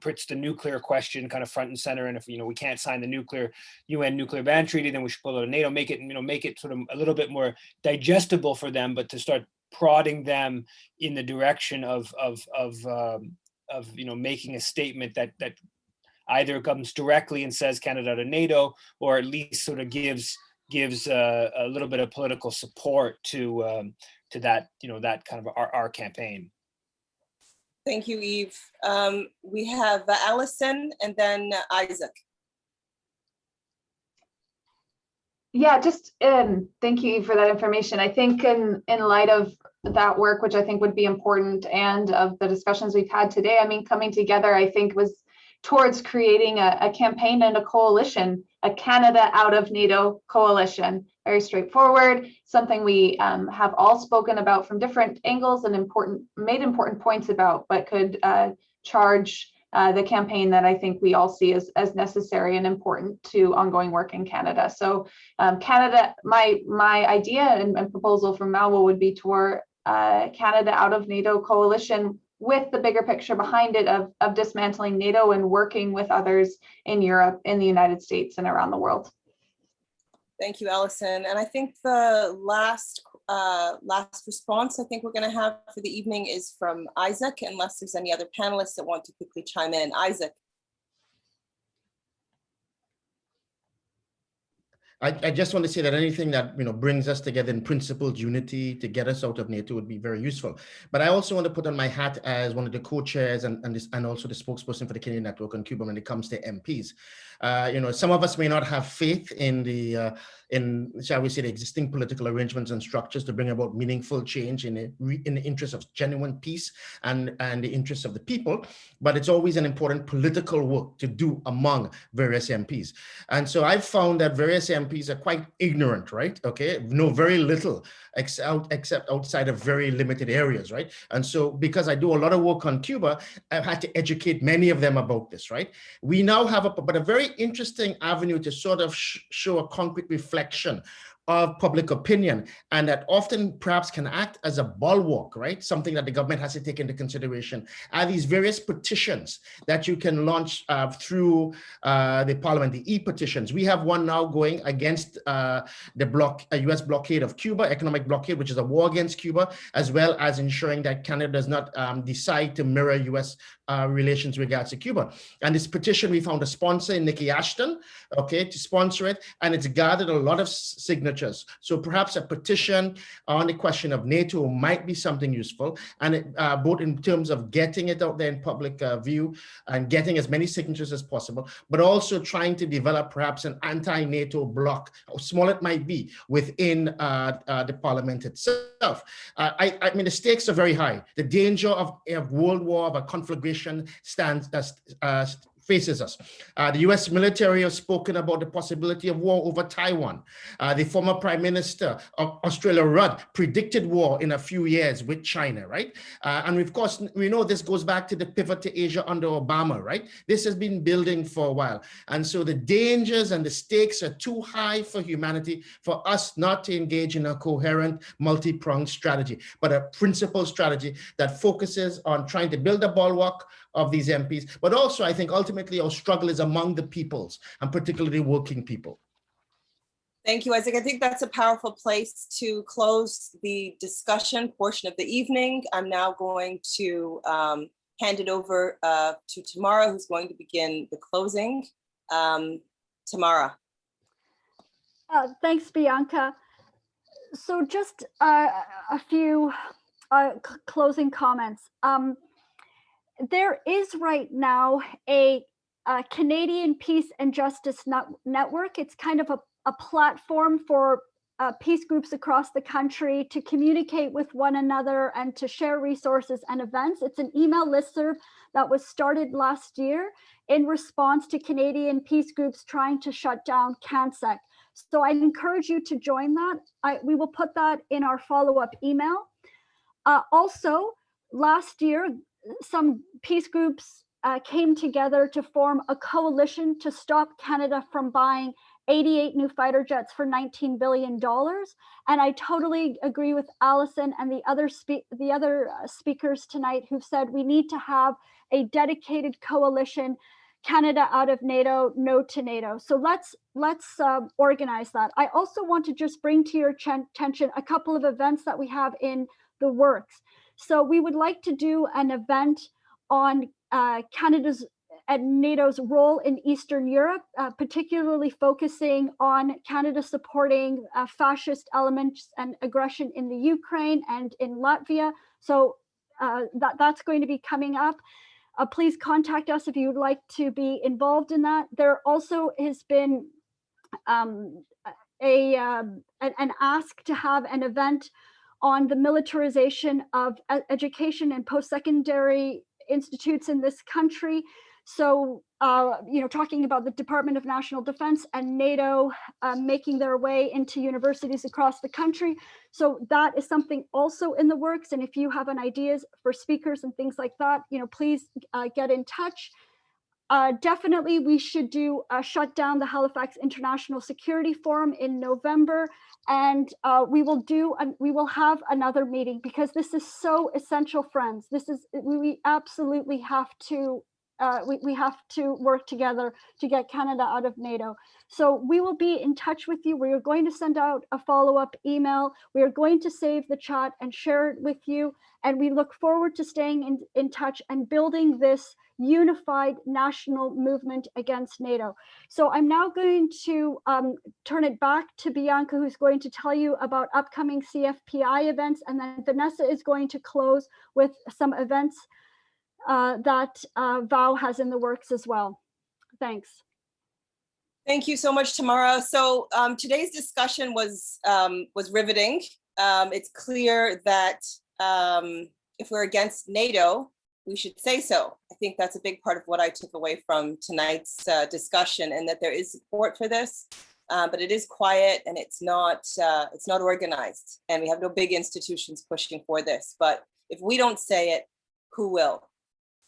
puts the nuclear question kind of front and center. And if, we can't sign the UN nuclear ban treaty, then we should pull out of NATO, make it sort of a little bit more digestible for them, but to start prodding them in the direction of making a statement that either comes directly and says Canada to NATO, or at least sort of gives a little bit of political support to that, that kind of our campaign. Thank you, Yves. We have Alison and then Isaac. Yeah, just thank you for that information. I think in light of that work, which I think would be important, and of the discussions we've had today, coming together, I think, was towards creating a campaign and a coalition, a Canada out of NATO coalition. Very straightforward, something we have all spoken about from different angles and made important points about, but could charge the campaign that I think we all see as necessary and important to ongoing work in Canada. So Canada, my idea and proposal from Malwa would be toward Canada out of NATO coalition, with the bigger picture behind it of dismantling NATO and working with others in Europe, in the United States, and around the world. Thank you, Alison. And I think the last response I think we're going to have for the evening is from Isaac, unless there's any other panelists that want to quickly chime in. Isaac. I just want to say that anything that brings us together in principled unity to get us out of NATO would be very useful. But I also want to put on my hat as one of the co-chairs and also the spokesperson for the Canadian Network on Cuba when it comes to MPs. Some of us may not have faith in shall we say, the existing political arrangements and structures to bring about meaningful change in the interest of genuine peace and the interests of the people. But it's always an important political work to do among various MPs. And so I've found that various MPs are quite ignorant, right? Okay, know very little except outside of very limited areas, right? And so because I do a lot of work on Cuba, I've had to educate many of them about this, right? We now have a very interesting avenue to sort of show a concrete reflection of public opinion, and that often perhaps can act as a bulwark, right? Something that the government has to take into consideration are these various petitions that you can launch through the parliament, the e-petitions. We have one now going against the US blockade of Cuba, economic blockade, which is a war against Cuba, as well as ensuring that Canada does not decide to mirror US relations regards to Cuba. And this petition, we found a sponsor in Nikki Ashton, okay, to sponsor it, and it's gathered a lot of signatures. So perhaps a petition on the question of NATO might be something useful, and both in terms of getting it out there in public view and getting as many signatures as possible, but also trying to develop perhaps an anti-NATO bloc, how small it might be, within the parliament itself. I mean, the stakes are very high. The danger of world war, of a conflagration faces us. The US military has spoken about the possibility of war over Taiwan. The former Prime Minister of Australia, Rudd, predicted war in a few years with China, right? And of course, we know this goes back to the pivot to Asia under Obama, right? This has been building for a while. And so the dangers and the stakes are too high for humanity for us not to engage in a coherent, multi-pronged strategy, but a principled strategy that focuses on trying to build a bulwark of these MPs, but also I think ultimately our struggle is among the peoples, and particularly working people. Thank you, Isaac. I think that's a powerful place to close the discussion portion of the evening. I'm now going to hand it over to Tamara, who's going to begin the closing. Tamara. Thanks, Bianca. So just a few closing comments. There is right now a Canadian Peace and Justice Network. It's kind of a platform for peace groups across the country to communicate with one another and to share resources and events. It's an email listserv that was started last year in response to Canadian peace groups trying to shut down CANSEC. So I encourage you to join that. We will put that in our follow-up email. Also, last year, some peace groups came together to form a coalition to stop Canada from buying 88 new fighter jets for $19 billion. And I totally agree with Alison and the other speakers tonight who've said we need to have a dedicated coalition, Canada out of NATO, no to NATO. So let's organize that. I also want to just bring to your attention a couple of events that we have in the works. So we would like to do an event on Canada's and NATO's role in Eastern Europe, particularly focusing on Canada supporting fascist elements and aggression in the Ukraine and in Latvia. So that's going to be coming up. Please contact us if you would like to be involved in that. There also has been an ask to have an event on the militarization of education and post-secondary institutes in this country. So, talking about the Department of National Defense and NATO making their way into universities across the country. So that is something also in the works. And if you have any ideas for speakers and things like that, please get in touch. Definitely, we should shut down the Halifax International Security Forum in November, and we will have another meeting because this is so essential, friends. We absolutely have to we have to work together to get Canada out of NATO. So we will be in touch with you. We are going to send out a follow-up email. We are going to save the chat and share it with you. And we look forward to staying in touch and building this unified national movement against NATO. So I'm now going to turn it back to Bianca, who's going to tell you about upcoming CFPI events. And then Vanessa is going to close with some events that VOW has in the works as well. Thanks. Thank you so much, Tamara. So today's discussion was riveting. It's clear that if we're against NATO, we should say so. I think that's a big part of what I took away from tonight's discussion, and that there is support for this, but it is quiet and it's not organized, and we have no big institutions pushing for this. But if we don't say it, who will?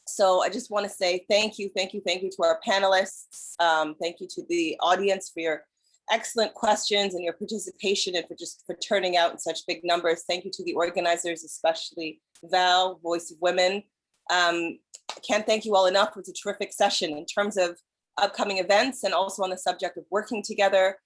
So I just want to say thank you to our panelists. Thank you to the audience for your excellent questions and your participation, and for turning out in such big numbers. Thank you to the organizers, especially Val, Voice of Women. I can't thank you all enough. It was a terrific session in terms of upcoming events, and also on the subject of working together.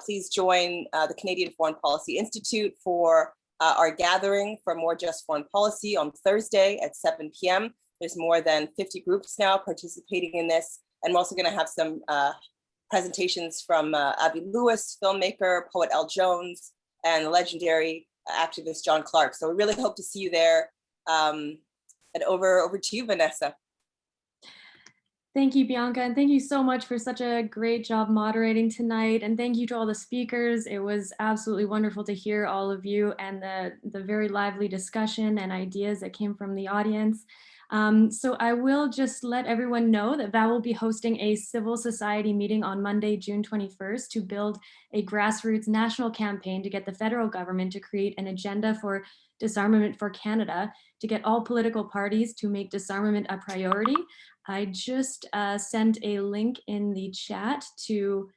Please join the Canadian Foreign Policy Institute for our gathering for More Just Foreign Policy on Thursday at 7 p.m. There's more than 50 groups now participating in this. And we're also going to have some presentations from Abby Lewis, filmmaker, poet L. Jones, and legendary activist John Clark. So we really hope to see you there. And over to you, Vanessa. Thank you, Bianca, and thank you so much for such a great job moderating tonight. And thank you to all the speakers. It was absolutely wonderful to hear all of you and the very lively discussion and ideas that came from the audience. So I will just let everyone know that VOW will be hosting a civil society meeting on Monday, June 21st, to build a grassroots national campaign to get the federal government to create an agenda for disarmament for Canada, to get all political parties to make disarmament a priority. I just sent a link in the chat to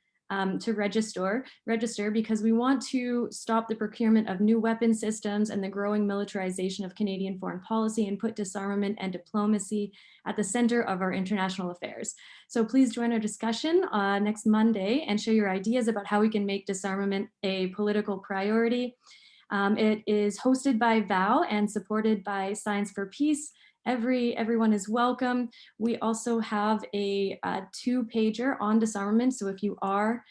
register because we want to stop the procurement of new weapon systems and the growing militarization of Canadian foreign policy, and put disarmament and diplomacy at the center of our international affairs. So please join our discussion next Monday and share your ideas about how we can make disarmament a political priority. It is hosted by VOW and supported by Science for Peace. Everyone is welcome. We also have a 2-pager on disarmament. So if you are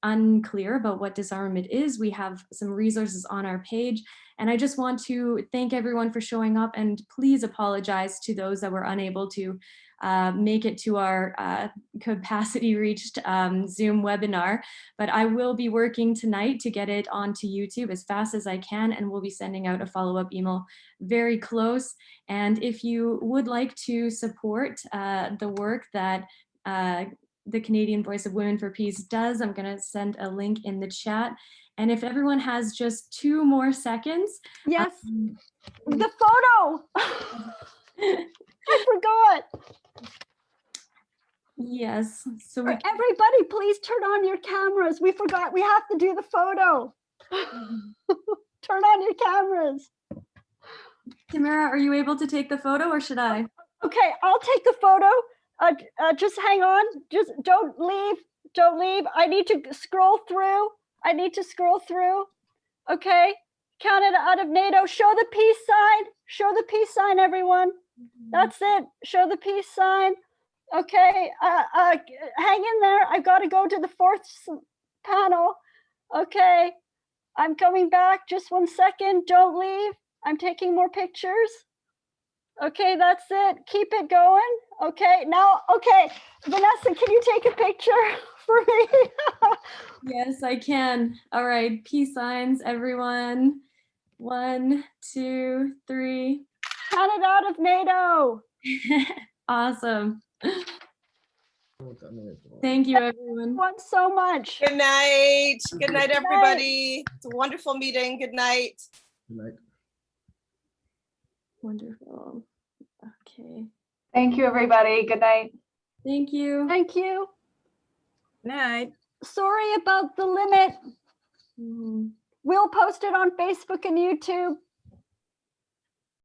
unclear about what disarmament is, we have some resources on our page. And I just want to thank everyone for showing up, and please apologize to those that were unable to make it to our capacity reached Zoom webinar, but I will be working tonight to get it onto YouTube as fast as I can, and we'll be sending out a follow-up email very close. And if you would like to support the work that the Canadian Voice of Women for Peace does, I'm going to send a link in the chat. And if everyone has just 2 more seconds. Yes, the photo. I forgot. Yes. So everybody, please turn on your cameras. We forgot. We have to do the photo. Turn on your cameras. Tamara, are you able to take the photo, or should I? Okay, I'll take the photo. Just hang on. Just don't leave. Don't leave. I need to scroll through. Okay. Canada out of NATO. Show the peace sign. Show the peace sign, everyone. That's it. Show the peace sign. Okay. Hang in there. I've got to go to the 4th panel. Okay. I'm coming back. Just 1 second. Don't leave. I'm taking more pictures. Okay, that's it. Keep it going. Okay, now, okay. Vanessa, can you take a picture for me? Yes, I can. All right, peace signs, everyone. 1, 2, 3. Canada out of NATO. Awesome. Thank you, everyone. So much. Good night. Good night, everybody. It's a wonderful meeting. Good night. Good night. Wonderful. Okay. Thank you, everybody. Good night. Thank you. Thank you. Good night. Sorry about the limit. Mm-hmm. We'll post it on Facebook and YouTube.